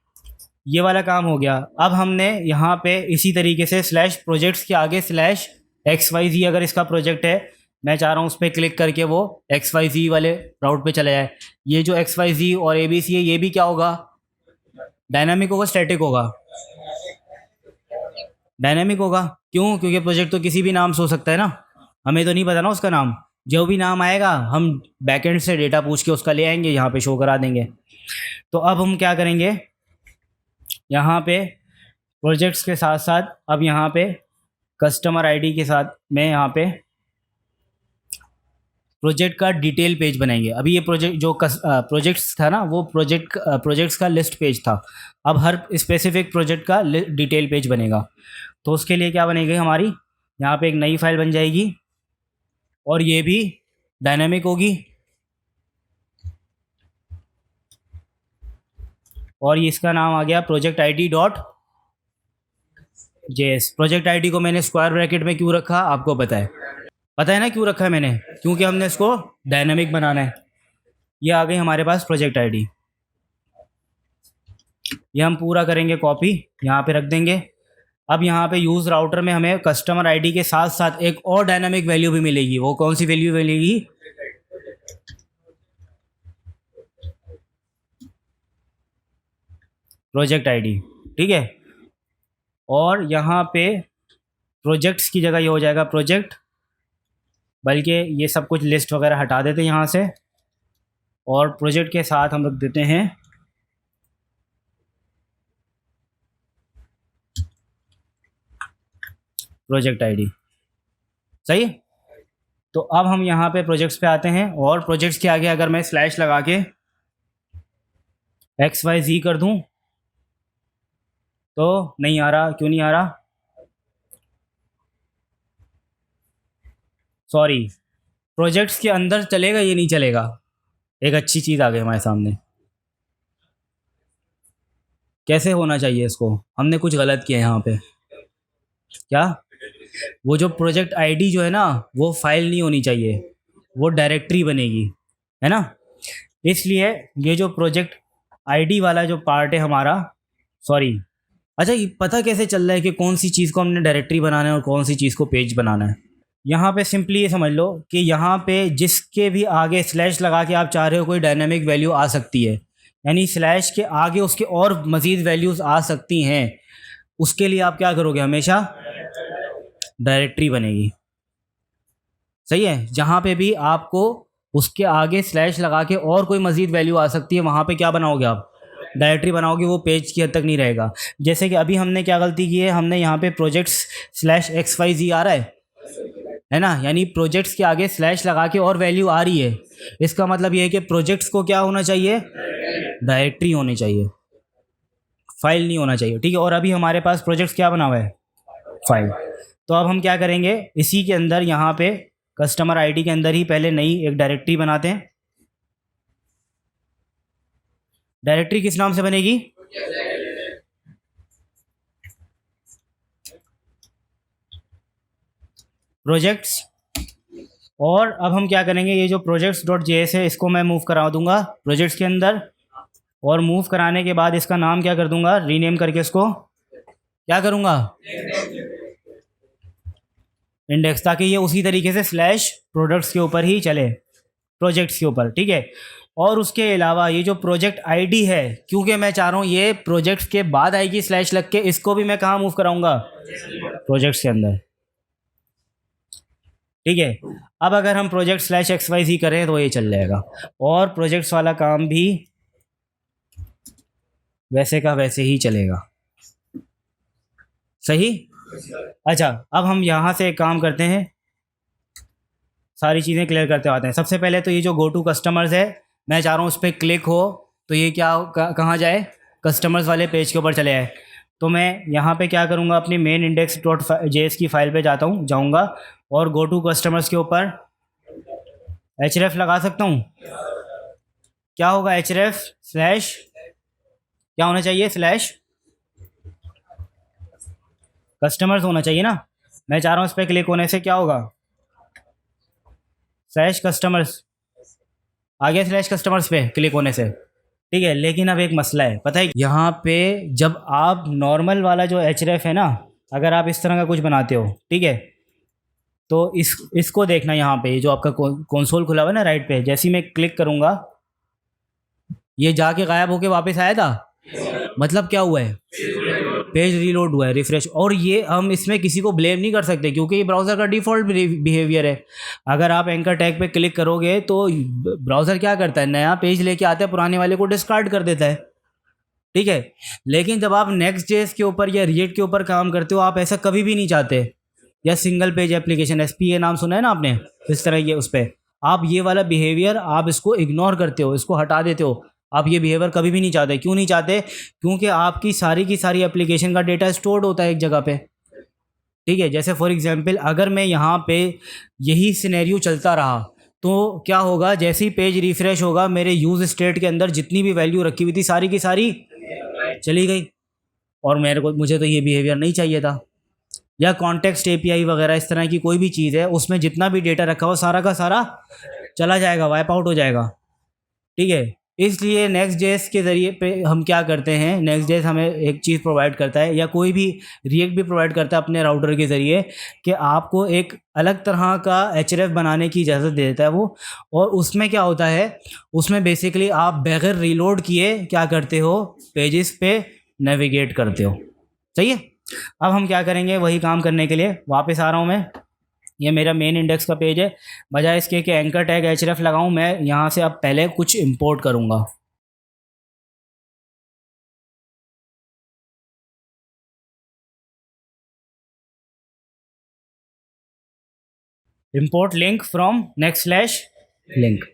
ये वाला काम हो गया। अब हमने यहाँ पे इसी तरीके से स्लैश प्रोजेक्ट्स के आगे स्लैश XYZ, अगर इसका प्रोजेक्ट है, मैं चाह रहा हूँ उस पर क्लिक करके वो XYZ वाले राउट पे चले जाए। ये जो XYZ और ABC है, ये भी क्या होगा, डायनामिक होगा स्टैटिक होगा, डायनामिक होगा। क्यों, क्योंकि प्रोजेक्ट तो किसी भी नाम से हो सकता है ना, हमें तो नहीं पता ना उसका नाम। जो भी नाम आएगा हम बैकएंड से डेटा पूछ के उसका ले आएंगे, यहाँ पे शो करा देंगे। तो अब हम क्या करेंगे, यहाँ पे प्रोजेक्ट्स के साथ साथ अब यहाँ पे कस्टमर आईडी के साथ में यहाँ पे प्रोजेक्ट का डिटेल पेज बनाएंगे। अभी ये प्रोजेक्ट जो प्रोजेक्ट्स था ना, वो प्रोजेक्ट्स का लिस्ट पेज था। अब हर स्पेसिफिक प्रोजेक्ट का डिटेल पेज बनेगा। तो उसके लिए क्या बनेगी हमारी, यहाँ पे एक नई फाइल बन जाएगी, और ये भी डायनामिक होगी, और ये इसका नाम आ गया प्रोजेक्ट ID.js। प्रोजेक्ट आईडी को मैंने स्क्वायर ब्रैकेट में क्यों रखा, आपको पता है ना क्यों रखा है मैंने, क्योंकि हमने इसको डायनामिक बनाना है। ये आ गई हमारे पास प्रोजेक्ट आईडी, ये हम पूरा करेंगे कॉपी, यहाँ पे रख देंगे। अब यहाँ पे यूज़ राउटर में हमें कस्टमर आईडी के साथ साथ एक और डायनामिक वैल्यू भी मिलेगी। वो कौन सी वैल्यू मिलेगी, प्रोजेक्ट आईडी, ठीक है। और यहाँ पे प्रोजेक्ट्स की जगह ये हो जाएगा प्रोजेक्ट, बल्कि ये सब कुछ लिस्ट वगैरह हटा देते हैं यहाँ से, और प्रोजेक्ट के साथ हम रख देते हैं प्रोजेक्ट आईडी, सही। तो अब हम यहाँ पे प्रोजेक्ट्स पे आते हैं, और प्रोजेक्ट्स के आगे अगर मैं स्लैश लगा के XYZ कर दूँ तो नहीं आ रहा, क्यों नहीं आ रहा, सॉरी, प्रोजेक्ट्स के अंदर चलेगा, ये नहीं चलेगा। एक अच्छी चीज़ आ गई हमारे सामने। कैसे होना चाहिए इसको? हमने कुछ गलत किया है यहाँ पे। क्या? वो जो प्रोजेक्ट आईडी जो है ना, वो फाइल नहीं होनी चाहिए, वो डायरेक्टरी बनेगी, है ना। इसलिए ये जो प्रोजेक्ट आईडी वाला जो पार्ट है हमारा, सॉरी, अच्छा ये पता कैसे चल रहा है कि कौन सी चीज़ को हमने डायरेक्टरी बनाना है और कौन सी चीज़ को पेज बनाना है? यहाँ पे सिंपली ये समझ लो कि यहाँ पे जिसके भी आगे स्लैश लगा के आप चाह रहे हो कोई डायनामिक वैल्यू आ सकती है, यानी स्लैश के आगे उसके और मज़ीद वैल्यूज़ आ सकती हैं, उसके लिए आप क्या करोगे? हमेशा डायरेक्टरी बनेगी। सही है। जहाँ पे भी आपको उसके आगे स्लैश लगा के और कोई मज़ीद वैल्यू आ सकती है, वहाँ पे क्या बनाओगे आप? डायरेक्टरी बनाओगे। वो पेज की हद तक नहीं रहेगा। जैसे कि अभी हमने क्या गलती की है, हमने यहाँ पे प्रोजेक्ट्स स्लैश XYZ आ रहा है ना, यानी प्रोजेक्ट्स के आगे स्लैश लगा के और वैल्यू आ रही है। इसका मतलब ये है कि प्रोजेक्ट्स को क्या होना चाहिए? डायरेक्टरी होनी चाहिए, फाइल नहीं होना चाहिए। ठीक है। और अभी हमारे पास प्रोजेक्ट्स क्या बना हुआ है? फाइल। तो अब हम क्या करेंगे, इसी के अंदर यहाँ पे कस्टमर आईडी के अंदर ही पहले नई एक डायरेक्टरी बनाते हैं। डायरेक्टरी किस नाम से बनेगी? प्रोजेक्ट्स। और अब हम क्या करेंगे, ये जो प्रोजेक्ट्स डॉट JS है इसको मैं मूव करा दूंगा प्रोजेक्ट्स के अंदर, और मूव कराने के बाद इसका नाम क्या कर दूंगा, रीनेम करके इसको क्या करूंगा? इंडेक्स, ताकि ये उसी तरीके से स्लैश प्रोडक्ट्स के ऊपर ही चले, प्रोजेक्ट्स के ऊपर। ठीक है। और उसके अलावा ये जो प्रोजेक्ट आईडी है, क्योंकि मैं चाह रहा हूँ ये प्रोजेक्ट्स के बाद आएगी स्लैश लग के, इसको भी मैं कहाँ मूव कराऊंगा? प्रोजेक्ट्स के अंदर। ठीक है। अब अगर हम प्रोजेक्ट स्लैश XYZ करें तो ये चल जाएगा, और प्रोजेक्ट्स वाला काम भी वैसे का वैसे ही चलेगा। सही। अच्छा, अब हम यहाँ से एक काम करते हैं, सारी चीज़ें क्लियर करते आते हैं। सबसे पहले तो ये जो गो टू कस्टमर्स है, मैं चाह रहा हूँ उस पर क्लिक हो तो ये क्या कहाँ जाए? कस्टमर्स वाले पेज के ऊपर चले आए। तो मैं यहाँ पे क्या करूँगा, अपनी मेन इंडेक्स डॉट JS की फाइल पे जाऊँगा और गो टू कस्टमर्स के ऊपर href लगा सकता हूँ। क्या होगा? href स्लैश क्या होना चाहिए? स्लैश कस्टमर्स होना चाहिए ना। मैं चाह रहा हूँ इस पर क्लिक होने से क्या होगा? स्लैश कस्टमर्स आ गया, स्लैश कस्टमर्स पे क्लिक होने से। ठीक है। लेकिन अब एक मसला है, पता है, यहाँ पे जब आप नॉर्मल वाला जो href है ना, अगर आप इस तरह का कुछ बनाते हो, ठीक है, तो इसको देखना, यहाँ पे जो आपका कंसोल खुला हुआ है ना राइट पे, जैसे ही मैं क्लिक करूँगा ये जाके गायब होके वापस आया था। मतलब क्या हुआ है? पेज रीलोड हुआ है, रिफ्रेश। और ये हम इसमें किसी को ब्लेम नहीं कर सकते, क्योंकि ये ब्राउज़र का डिफ़ॉल्ट बिहेवियर है। अगर आप एंकर टैग पे क्लिक करोगे तो ब्राउज़र क्या करता है, नया पेज लेके आता है, पुराने वाले को डिस्कार्ड कर देता है। ठीक है। लेकिन जब आप नेक्स्ट जेएस के ऊपर या रिएक्ट के ऊपर काम करते हो, आप ऐसा कभी भी नहीं चाहते। या सिंगल पेज एप्लीकेशन, SPA नाम सुना है ना आपने, इस तरह ये उस पर आप ये वाला बिहेवियर आप इसको इग्नोर करते हो, इसको हटा देते हो। आप ये बिहेवियर कभी भी नहीं चाहते। क्यों नहीं चाहते? क्योंकि आपकी सारी की सारी एप्लीकेशन का डेटा स्टोर्ड होता है एक जगह पे। ठीक है। जैसे फॉर एग्जांपल अगर मैं यहाँ पे यही सिनेरियो चलता रहा तो क्या होगा, जैसे ही पेज रिफ्रेश होगा मेरे यूज स्टेट के अंदर जितनी भी वैल्यू रखी हुई थी सारी की सारी चली गई, और मुझे तो ये बिहेवियर नहीं चाहिए था। या कॉन्टेक्स्ट API वगैरह इस तरह की कोई भी चीज़ है, उसमें जितना भी डेटा रखा हो सारा का सारा चला जाएगा, वाइप आउट हो जाएगा। ठीक है। इसलिए Next.js के ज़रिए पे हम क्या करते हैं, Next.js हमें एक चीज़ प्रोवाइड करता है, या कोई भी React भी प्रोवाइड करता है अपने राउटर के ज़रिए, कि आपको एक अलग तरह का href बनाने की इजाज़त दे देता है वो। और उसमें क्या होता है, उसमें बेसिकली आप बगैर रीलोड किए क्या करते हो, पेजेस पे नेविगेट करते हो। सही है। अब हम क्या करेंगे, वही काम करने के लिए वापस आ रहा हूँ मैं। ये मेरा मेन इंडेक्स का पेज है। बजाय इसके कि एंकर टैग href लगाऊं, मैं यहाँ से अब पहले कुछ इंपोर्ट करूँगा। Import link from next slash link,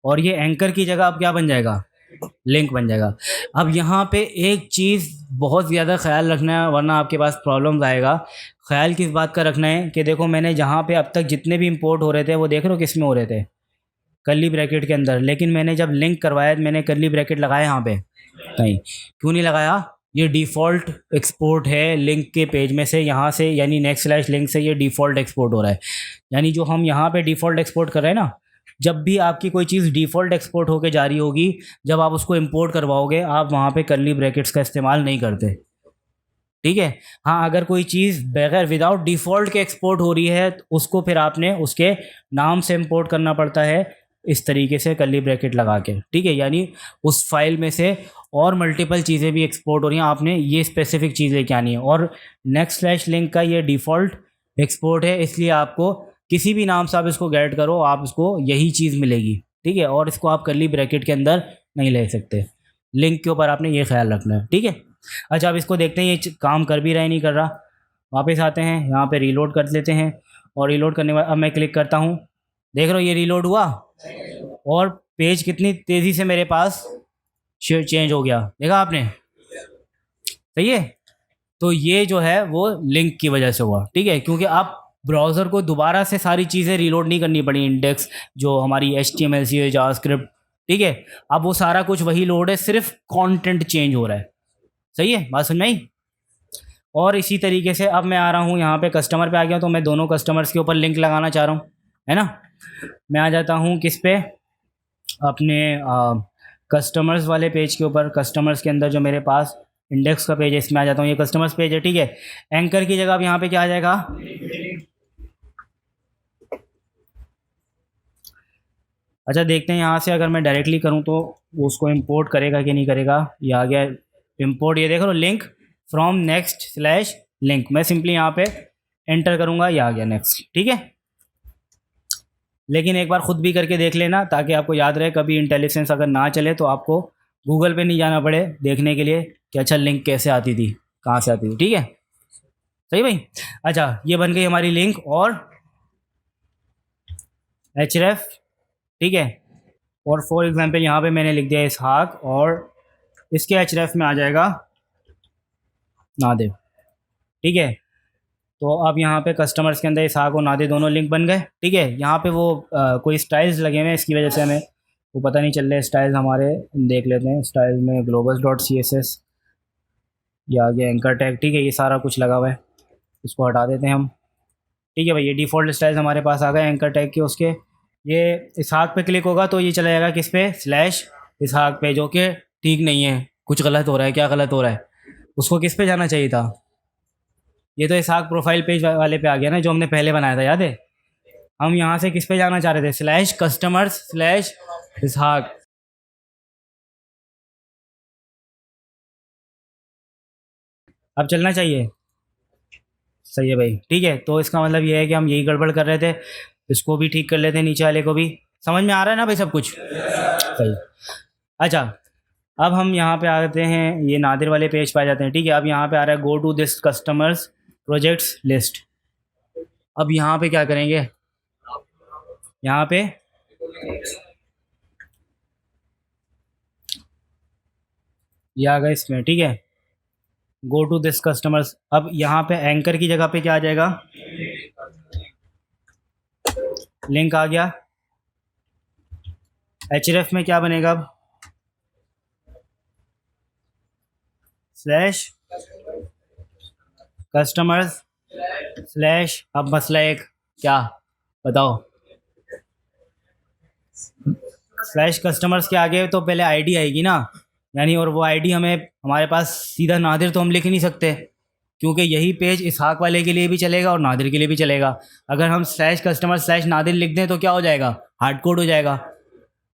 और ये एंकर की जगह अब क्या बन जाएगा, लिंक बन जाएगा। अब यहाँ पे एक चीज़ बहुत ज़्यादा ख्याल रखना है, वरना आपके पास प्रॉब्लम्स आएगा। ख्याल किस बात का रखना है कि देखो मैंने जहाँ पे अब तक जितने भी इंपोर्ट हो रहे थे वो देख रहे हो किस में हो रहे थे, कर्ली ब्रैकेट के अंदर। लेकिन मैंने जब लिंक करवाया मैंने कर्ली ब्रैकेट लगाया यहाँ पे नहीं, क्यों नहीं लगाया? ये डिफ़ॉल्ट एक्सपोर्ट है लिंक के पेज में से, यहाँ से यानी नेक्स्ट स्लैश लिंक से ये डिफ़ॉल्ट एक्सपोर्ट हो रहा है। यानी जो हम यहाँ पे डिफ़ॉल्ट एक्सपोर्ट कर रहे हैं ना, जब भी आपकी कोई चीज़ डिफ़ॉल्ट एक्सपोर्ट होके जा रही होगी, जब आप उसको इंपोर्ट करवाओगे आप वहाँ पे कर्ली ब्रैकेट्स का इस्तेमाल नहीं करते, ठीक है। हाँ, अगर कोई चीज़ बगैर विदाउट डिफ़ॉल्ट के एक्सपोर्ट हो रही है तो उसको फिर आपने उसके नाम से इंपोर्ट करना पड़ता है, इस तरीके से कर्ली ब्रैकेट लगा के, ठीक है। यानी उस फाइल में से और मल्टीपल चीज़ें भी एक्सपोर्ट हो रही हैं, आपने ये स्पेसिफिक चीज़ लेके आनी है। और नेक्स्ट स्लैश लिंक का ये डिफ़ॉल्ट एक्सपोर्ट है, इसलिए आपको किसी भी नाम से आप इसको गेट करो आप इसको यही चीज़ मिलेगी, ठीक है। और इसको आप कर्ली ब्रैकेट के अंदर नहीं ले सकते। लिंक के ऊपर आपने ये ख्याल रखना है, ठीक है। अच्छा, अब इसको देखते हैं ये काम कर भी रहा है नहीं कर रहा। वापस आते हैं यहाँ पे, रीलोड कर लेते हैं। और रीलोड करने के बाद अब मैं क्लिक करता हूँ, देख रहे हो ये रीलोड हुआ और पेज कितनी तेज़ी से मेरे पास चेंज हो गया, देखा आपने? सही है। तो ये जो है वो लिंक की वजह से हुआ, ठीक है, क्योंकि आप ब्राउज़र को दोबारा से सारी चीज़ें रीलोड नहीं करनी पड़ी। इंडेक्स जो हमारी HTML है, जावास्क्रिप्ट, ठीक है, अब वो सारा कुछ वही लोड है, सिर्फ कंटेंट चेंज हो रहा है। सही है, बात समझ में आई? और इसी तरीके से अब मैं आ रहा हूँ यहाँ पे, कस्टमर पे आ गया, तो मैं दोनों कस्टमर्स के ऊपर लिंक लगाना चाह रहा हूँ, है ना। मैं आ जाता हूँ किस पे, अपने कस्टमर्स वाले पेज के ऊपर। कस्टमर्स के अंदर जो मेरे पास इंडेक्स का पेज है इसमें आ जाता हूँ, ये कस्टमर्स पेज है, ठीक है। एंकर की जगह अब यहाँ पे क्या आ जाएगा? अच्छा, देखते हैं यहाँ से अगर मैं डायरेक्टली करूँ तो वो उसको इंपोर्ट करेगा कि नहीं करेगा। ये आ गया इंपोर्ट, ये देख लो, link from next slash link. मैं सिंपली यहाँ पे एंटर करूँगा, ये आ गया नेक्स्ट, ठीक है। लेकिन एक बार ख़ुद भी करके देख लेना ताकि आपको याद रहे, कभी इंटेलिजेंस अगर ना चले तो आपको गूगल पे नहीं जाना पड़े देखने के लिए कि अच्छा लिंक कैसे आती थी, कहाँ से आती थी, ठीक है। सही भाई। अच्छा, ये बन गई हमारी लिंक और href, ठीक है। और फॉर एग्जांपल यहाँ पे मैंने लिख दिया इसहाक, और इसके href में आ जाएगा नादिर, ठीक है। तो अब यहाँ पे कस्टमर्स के अंदर इसहाक और नादिर दोनों लिंक बन गए, ठीक है। यहाँ पे वो कोई स्टाइल्स लगे हुए हैं, इसकी वजह से हमें वो पता नहीं चल रहे स्टाइल्स हमारे। देख लेते हैं स्टाइल में globals.css, ये आ गया एंकर टैग, ठीक है। ये सारा कुछ लगा हुआ है, इसको हटा देते हैं हम, ठीक है भाई। ये डिफ़ॉल्ट स्टाइल्स हमारे पास आ गए एंकर टैग के। उसके ये इसहाक पे क्लिक होगा तो ये चला जाएगा किस पे, स्लैश इसहाक पे, जो कि ठीक नहीं है, कुछ गलत हो रहा है। क्या गलत हो रहा है? उसको किस पे जाना चाहिए था? ये तो इसहाक प्रोफाइल पेज वाले पे आ गया ना, जो हमने पहले बनाया था, याद है? हम यहाँ से किस पे जाना चाह रहे थे, स्लैश कस्टमर्स स्लैश इसहाक। अब चलना चाहिए, सही है भाई, ठीक है। तो इसका मतलब ये है कि हम यही गड़बड़ कर रहे थे, इसको भी ठीक कर लेते हैं, नीचे वाले को भी। समझ में आ रहा है ना भाई सब कुछ? सही। अच्छा, अब हम यहाँ पे आते हैं, ये नादिर वाले पेज पे आ जाते हैं, ठीक है। अब यहाँ पे आ रहा है go to this customers projects list. अब यहाँ पे क्या करेंगे, यहाँ पे ये आ गया इसमें, ठीक है, गो टू दिस कस्टमर्स। अब यहाँ पे एंकर की जगह पे क्या आ जाएगा, लिंक आ गया। href में क्या बनेगा अब, स्लैश कस्टमर्स स्लैश, अब मसला एक क्या बताओ, स्लैश कस्टमर्स के आगे तो पहले आईडी आएगी ना, यानी, और वो आईडी हमें हमारे पास सीधा नादिर तो हम लिख नहीं सकते, क्योंकि यही पेज इसहाक वाले के लिए भी चलेगा और नादिर के लिए भी चलेगा। अगर हम स्लैश कस्टमर स्लैश नादिर लिख दें तो क्या हो जाएगा, हार्ड कोड हो जाएगा,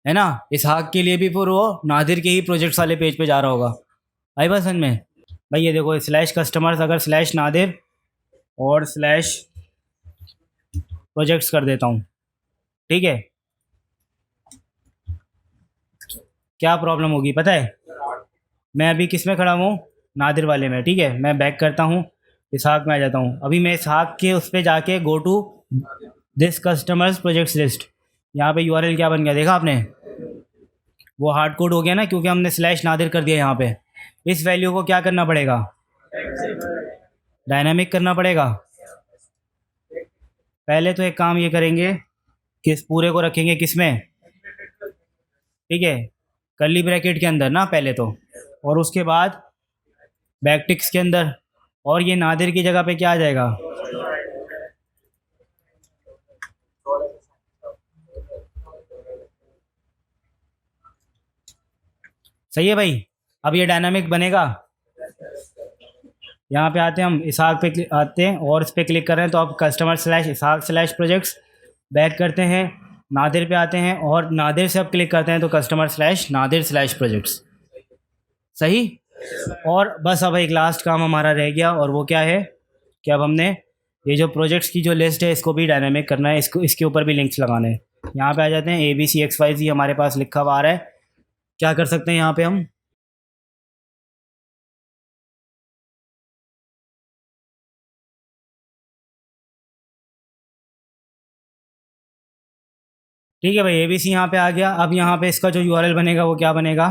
है ना। इसहाक के लिए भी फिर वो नादिर के ही प्रोजेक्ट्स वाले पेज पे जा रहा होगा। आई बात समझ में भाई? ये देखो, स्लैश कस्टमर्स अगर स्लैश नादिर और स्लैश प्रोजेक्ट्स कर देता हूँ, ठीक है, क्या प्रॉब्लम होगी पता है? मैं अभी किस में खड़ा हूँ, नादिर वाले में, ठीक है। मैं बैक करता हूँ, इसहाक में आ जाता हूँ। अभी मैं इसहाक के उस पर जाके go to this customers projects list, यहाँ पे यूआरएल क्या बन गया देखा आपने, वो हार्ड कोड हो गया ना, क्योंकि हमने स्लैश नादिर कर दिया यहाँ पे। इस वैल्यू को क्या करना पड़ेगा, डायनामिक करना पड़ेगा। पहले तो एक काम ये करेंगे कि इस पूरे को रखेंगे किस में, ठीक है, कर्ली ब्रैकेट के अंदर ना पहले तो, और उसके बाद बैकटिक्स के अंदर, और ये नादिर की जगह पे क्या आ जाएगा, सही है भाई। अब ये डायनामिक बनेगा। यहाँ पे आते हैं हम, इसहाक पे आते हैं और इस पर क्लिक कर रहे हैं तो आप कस्टमर स्लैश इसहाक स्लैश प्रोजेक्ट्स, बैक करते हैं, नादिर पे आते हैं और नादिर से अब क्लिक करते हैं तो customer slash Nadir slash projects, सही। और बस अब एक लास्ट काम हमारा रह गया, और वो क्या है कि अब हमने ये जो प्रोजेक्ट्स की जो लिस्ट है इसको भी डायनामिक करना है, इसको इसके ऊपर भी लिंक्स लगाने हैं। यहाँ पे आ जाते हैं, ABCXYZ हमारे पास लिखा हुआ आ रहा है। क्या कर सकते हैं यहाँ पे हम, ठीक है भाई, ABC यहाँ पे आ गया। अब यहाँ पे इसका जो URL बनेगा वो क्या बनेगा,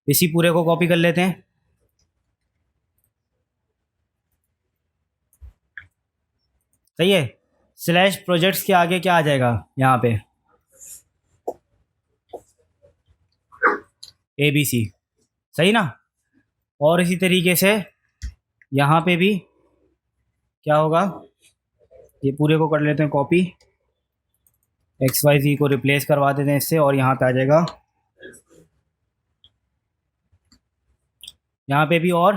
इसी पूरे को कॉपी कर लेते हैं, सही है। स्लैश प्रोजेक्ट्स के आगे क्या आ जाएगा यहाँ पे, ABC, सही ना। और इसी तरीके से यहाँ पे भी क्या होगा, ये पूरे को कर लेते हैं कॉपी, XYZ को रिप्लेस करवा देते हैं इससे, और यहाँ पे आ जाएगा, यहाँ पे भी और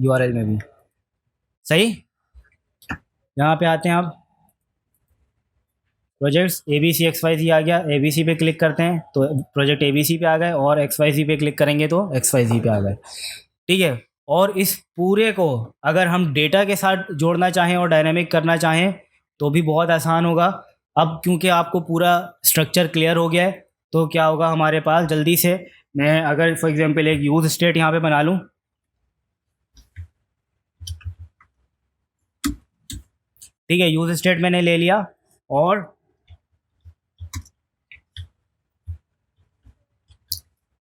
URL में भी, सही। यहाँ पे आते हैं अब, प्रोजेक्ट्स ABCXYZ आ गया, ABC पे क्लिक करते हैं तो प्रोजेक्ट ABC पे आ गए, और XYZ पे क्लिक करेंगे तो XYZ पे आ गए, ठीक है। और इस पूरे को अगर हम डेटा के साथ जोड़ना चाहें और डायनामिक करना चाहें तो भी बहुत आसान होगा। अब क्योंकि आपको पूरा स्ट्रक्चर क्लियर हो गया है तो क्या होगा हमारे पास, जल्दी से मैं अगर फॉर एग्जांपल एक यूज स्टेट यहाँ पे बना लूँ, ठीक है, यूज स्टेट मैंने ले लिया, और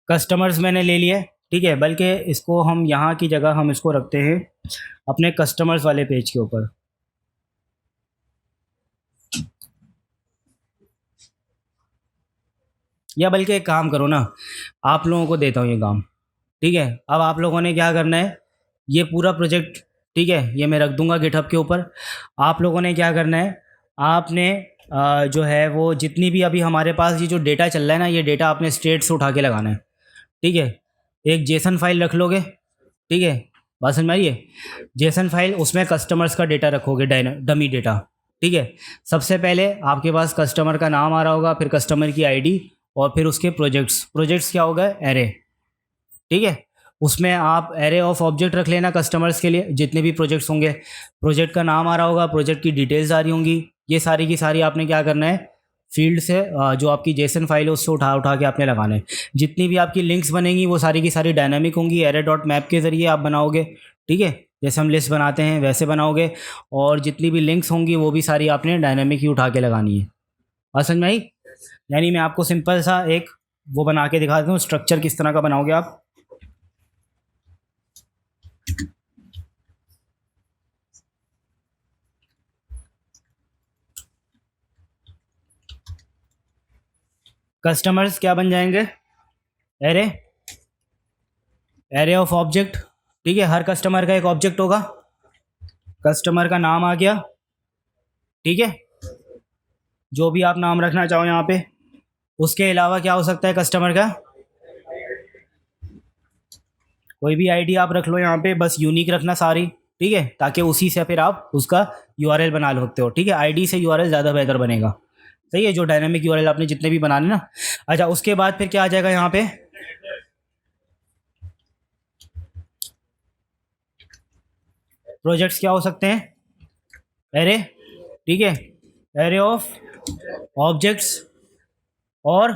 कस्टमर्स मैंने ले लिए, ठीक है। बल्कि इसको हम यहाँ की जगह हम इसको रखते हैं अपने कस्टमर्स वाले पेज के ऊपर, या बल्कि एक काम करो ना, आप लोगों को देता हूँ ये काम, ठीक है। अब आप लोगों ने क्या करना है, ये पूरा प्रोजेक्ट, ठीक है, ये मैं रख दूंगा गिटहब के ऊपर। आप लोगों ने क्या करना है, आपने जो है वो जितनी भी अभी हमारे पास ये जो डेटा चल रहा है ना, ये डेटा आपने स्टेट से उठा के लगाना है, ठीक है। एक जेसन फाइल रख लोगे, ठीक है, बात समझ में आई है। जेसन फाइल, उसमें कस्टमर्स का डेटा रखोगे, डमी डेटा, ठीक है। सबसे पहले आपके पास कस्टमर का नाम आ रहा होगा, फिर कस्टमर की आईडी, और फिर उसके प्रोजेक्ट्स, प्रोजेक्ट्स क्या होगा, एरे, ठीक है। उसमें आप एरे ऑफ ऑब्जेक्ट रख लेना कस्टमर्स के लिए, जितने भी प्रोजेक्ट्स होंगे, प्रोजेक्ट का नाम आ रहा होगा, प्रोजेक्ट की डिटेल्स आ रही होंगी, ये सारी की सारी आपने क्या करना है, फील्ड से जो आपकी जेसन फाइल है उससे उठा उठा के आपने लगाना है। जितनी भी आपकी लिंक्स बनेंगी वो सारी की सारी डायनामिक होंगी, एरे डॉट मैप के ज़रिए आप बनाओगे, ठीक है, जैसे हम लिस्ट बनाते हैं वैसे बनाओगे। और जितनी भी लिंक्स होंगी वो भी सारी आपने डायनामिक ही उठा के लगानी है। बात समझ में आई। यानी मैं आपको सिंपल सा एक वो बना के दिखा देता हूँ, स्ट्रक्चर किस तरह का बनाओगे आप। कस्टमर्स क्या बन जाएंगे, एरे, एरे ऑफ ऑब्जेक्ट, ठीक है, हर कस्टमर का एक ऑब्जेक्ट होगा, कस्टमर का नाम आ गया, ठीक है, जो भी आप नाम रखना चाहो यहाँ पे। उसके अलावा क्या हो सकता है कस्टमर का, कोई भी आईडी आप रख लो यहाँ पे, बस यूनिक रखना सारी, ठीक है, ताकि उसी से फिर आप उसका यूआरएल बना सकते हो, ठीक है। आईडी से यूआरएल ज़्यादा बेहतर बनेगा, सही है, जो डायनामिक यूआरएल आपने जितने भी बनाने ना। अच्छा, उसके बाद फिर क्या आ जाएगा यहाँ पे, प्रोजेक्ट्स क्या हो सकते हैं, एरे, ठीक है, एरे ऑफ ऑब्जेक्ट्स, और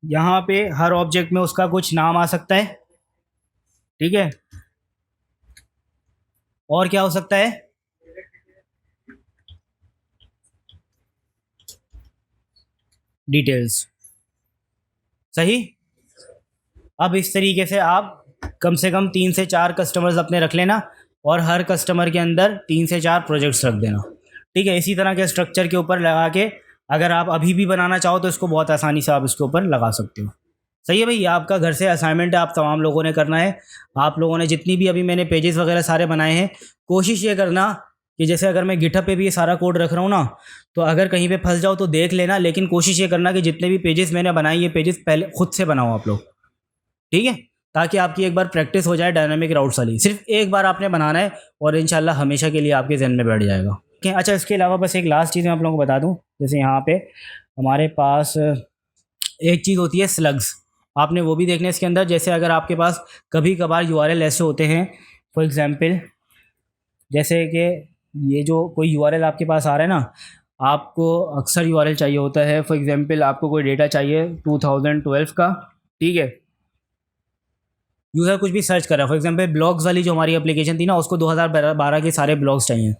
यहाँ पे हर ऑब्जेक्ट में उसका कुछ नाम आ सकता है, ठीक है। और क्या हो सकता है, डिटेल्स, सही। अब इस तरीके से आप कम से कम 3 से 4 कस्टमर्स अपने रख लेना और हर कस्टमर के अंदर 3 से 4 प्रोजेक्ट्स रख देना, ठीक है। इसी तरह के स्ट्रक्चर के ऊपर लगा के अगर आप अभी भी बनाना चाहो तो इसको बहुत आसानी से आप इसके ऊपर लगा सकते हो। सही है भाई, ये आपका घर से असाइनमेंट है, आप तमाम लोगों ने करना है। आप लोगों ने जितनी भी अभी मैंने पेजेस वगैरह सारे बनाए हैं, कोशिश ये करना कि जैसे अगर मैं गिटहब पे भी ये सारा कोड रख रहा हूँ ना, तो अगर कहीं पे फंस जाओ तो देख लेना, लेकिन कोशिश ये करना कि जितने भी पेजेस मैंने बनाए ये पेजेस पहले खुद से बनाओ आप लोग, ठीक है, ताकि आपकी एक बार प्रैक्टिस हो जाए डायनामिक राउट्स वाली। सिर्फ एक बार आपने बनाना है और इंशाल्लाह हमेशा के लिए आपके जहन में बैठ जाएगा, ठीक है। अच्छा, इसके अलावा बस एक लास्ट चीज़ मैं आप लोगों को बता दूँ, जैसे यहाँ पे हमारे पास एक चीज़ होती है स्लग्स, आपने वो भी देखना है इसके अंदर। जैसे अगर आपके पास कभी कभार यूआरएल ऐसे होते हैं, फॉर एग्जांपल जैसे कि ये जो कोई यूआरएल आपके पास आ रहा है ना, आपको अक्सर यूआरएल चाहिए होता है। फॉर एग्जांपल आपको कोई डेटा चाहिए 2012 का, ठीक है, यूज़र कुछ भी सर्च कर रहा है, फॉर एग्जांपल ब्लॉग्स वाली जो हमारी एप्लीकेशन थी ना, उसको 2012 के सारे ब्लॉग्स चाहिए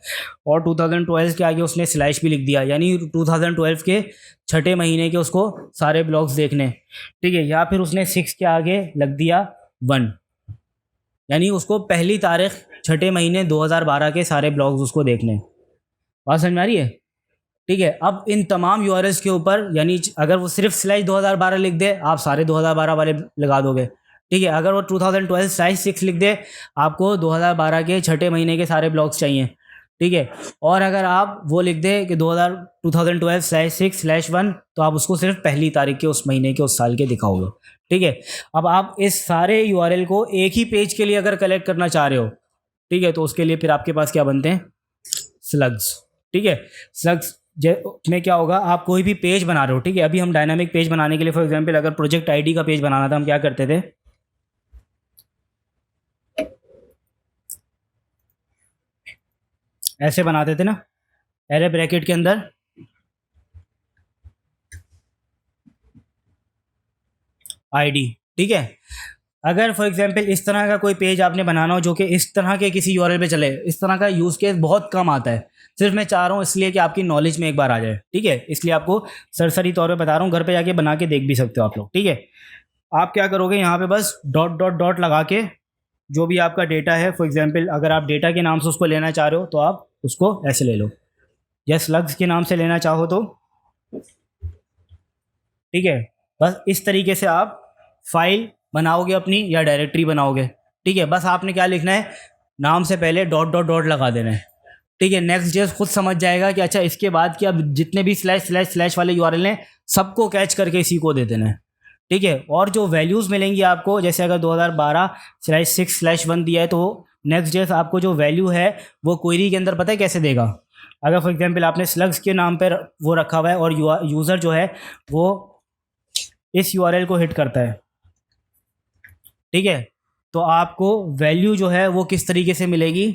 और 2012 के आगे उसने स्लैश भी लिख दिया, यानी 2012 के छठे महीने के उसको सारे ब्लॉग्स देखने, ठीक है। या फिर उसने 6 के आगे लग दिया 1, यानी उसको पहली तारीख छठे महीने 2012 के सारे ब्लॉग्स उसको देखने। बात समझ में आ रही है, ठीक है। अब इन तमाम यूआरएल्स के ऊपर, यानी अगर वो सिर्फ स्लैश 2012 लिख दे, आप सारे 2012 वाले लगा दोगे, ठीक है। अगर वो 2012 स्लैश 6 लिख दे, आपको 2012 के छठे महीने के सारे ब्लॉग्स चाहिए, ठीक है। और अगर आप वो लिख दे कि 2012 स्लैश 6 स्लैश 1, तो आप उसको सिर्फ पहली तारीख के उस महीने के उस साल के दिखाओगे, ठीक है। अब आप इस सारे यूआरएल को एक ही पेज के लिए अगर कलेक्ट करना चाह रहे हो, ठीक है, तो उसके लिए फिर आपके पास क्या बनते हैं, स्लग्स, ठीक है। स्लग्स में क्या होगा, आप कोई भी पेज बना रहे हो, ठीक है। अभी हम डायनामिक पेज बनाने के लिए, फॉर एग्जांपल अगर प्रोजेक्ट आईडी का पेज बनाना था, हम क्या करते थे, ऐसे बनाते थे ना, एरे ब्रैकेट के अंदर आईडी, ठीक है। अगर फॉर एग्जांपल इस तरह का कोई पेज आपने बनाना हो जो कि इस तरह के किसी यूआरएल पे चले, इस तरह का यूज़ केस बहुत कम आता है, सिर्फ मैं चाह रहा हूँ इसलिए कि आपकी नॉलेज में एक बार आ जाए, ठीक है। इसलिए आपको सरसरी तौर पे बता रहा हूँ, घर पे जाके बना के देख भी सकते हो आप लोग, ठीक है। आप क्या करोगे, यहाँ पे बस डॉट डॉट डॉट लगा के जो भी आपका डेटा है, फॉर एग्जांपल अगर आप डेटा के नाम से उसको लेना चाह रहे हो तो आप उसको ऐसे ले लो, या स्लग्स के नाम से लेना चाहो तो, ठीक है। बस इस तरीके से आप फाइल बनाओगे अपनी या डायरेक्टरी बनाओगे, ठीक है। बस आपने क्या लिखना है, नाम से पहले डॉट डॉट डॉट लगा देना है, ठीक है। नेक्स्ट जेस खुद समझ जाएगा कि अच्छा इसके बाद कि अब जितने भी स्लैश स्लैश स्लैश वाले यूआरएल हैं सबको कैच करके इसी को दे देना है, ठीक है। और जो वैल्यूज़ मिलेंगी आपको, जैसे अगर 2012 स्लैश 6 स्लैश 1 दिया है, तो नेक्स्ट जेस आपको जो वैल्यू है वो क्वेरी के अंदर पता है कैसे देगा। अगर फॉर एग्जांपल आपने स्लग्स के नाम पर वो रखा हुआ है और यूज़र जो है वो इस यूआरएल को हिट करता है, ठीक है, तो आपको वैल्यू जो है वो किस तरीके से मिलेगी,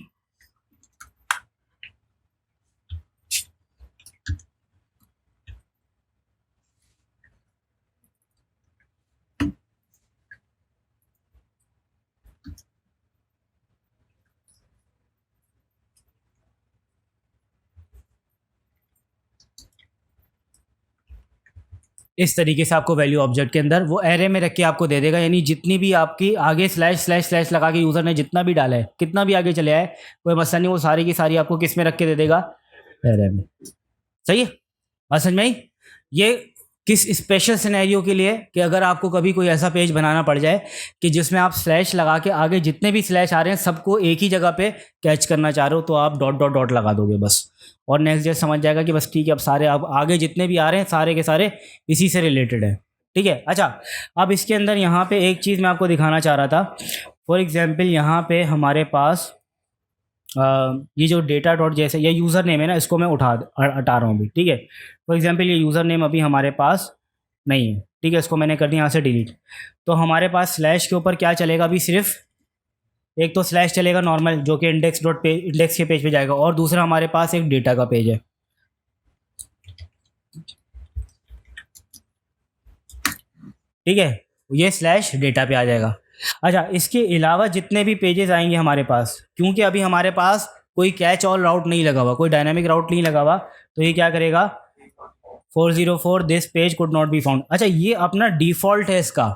इस तरीके से आपको वैल्यू ऑब्जेक्ट के अंदर वो एरे में रख के आपको दे देगा। यानी जितनी भी आपकी आगे स्लैश स्लैश स्लैश लगा के यूज़र ने जितना भी डाला है, कितना भी आगे चले आए, कोई मसला नहीं, वो सारी की सारी आपको किस में रख के दे देगा, एरे में। सही है, बात समझ में आई। ये किस स्पेशल सिनेरियो के लिए, कि अगर आपको कभी कोई ऐसा पेज बनाना पड़ जाए कि जिसमें आप स्लैश लगा के आगे जितने भी स्लैश आ रहे हैं सबको एक ही जगह पे कैच करना चाह रहे हो, तो आप डॉट डॉट डॉट लगा दोगे बस, और नेक्स्ट डे समझ जाएगा कि बस ठीक है, अब सारे अब आगे जितने भी आ रहे हैं सारे के सारे इसी से रिलेटेड है, ठीक है। अच्छा, अब इसके अंदर यहाँ पे एक चीज़ मैं आपको दिखाना चाह रहा था। फॉर एग्जाम्पल यहाँ पे हमारे पास ये जो डेटा डॉट जैसे ये यूज़र नेम है ना, इसको मैं हटा रहा हूँ अभी, ठीक है। फॉर एग्जांपल ये यूज़र नेम अभी हमारे पास नहीं है, ठीक है, इसको मैंने कर दिया यहाँ से डिलीट। तो हमारे पास स्लैश के ऊपर क्या चलेगा, अभी सिर्फ एक तो स्लैश चलेगा नॉर्मल जो कि इंडेक्स के पेज पे जाएगा, और दूसरा हमारे पास एक डेटा का पेज है, ठीक है, ये स्लैश डेटा पे आ जाएगा। अच्छा, इसके अलावा जितने भी पेजेस आएंगे हमारे पास, क्योंकि अभी हमारे पास कोई कैच ऑल राउट नहीं लगा हुआ, कोई डायनामिक राउट नहीं लगा हुआ, तो ये क्या करेगा, 404 this page could not be found. अच्छा, ये अपना डिफ़ॉल्ट है इसका,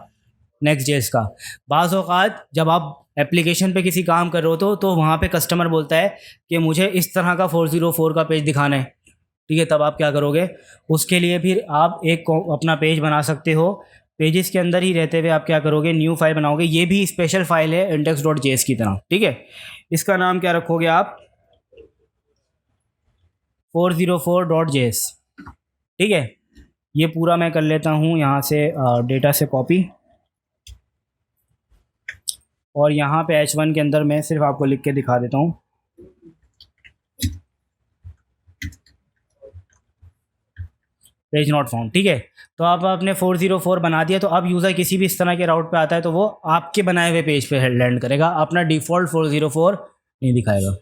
नेक्स्ट जेएस का। बाज़ औक़ात जब आप एप्लीकेशन पे किसी काम कर रहे हो तो वहाँ पे कस्टमर बोलता है कि मुझे इस तरह का 404 का पेज दिखाना है, ठीक है। तब आप क्या करोगे, उसके लिए फिर आप एक अपना पेज बना सकते हो। पेजेस के अंदर ही रहते हुए आप क्या करोगे, न्यू फाइल बनाओगे। ये भी स्पेशल फाइल है index.js की तरह, ठीक है। इसका नाम क्या रखोगे आप, 404.js, ठीक है। ये पूरा मैं कर लेता हूँ यहाँ से डेटा से कॉपी, और यहाँ पे H1 के अंदर मैं सिर्फ आपको लिख के दिखा देता हूँ। पेज नॉट फाउंड, ठीक है। तो आप आपने 404 बना दिया, तो अब यूज़र किसी भी इस तरह के राउट पे आता है तो वो आपके बनाए हुए पेज पे लैंड करेगा, अपना डिफ़ॉल्ट 404 नहीं दिखाएगा।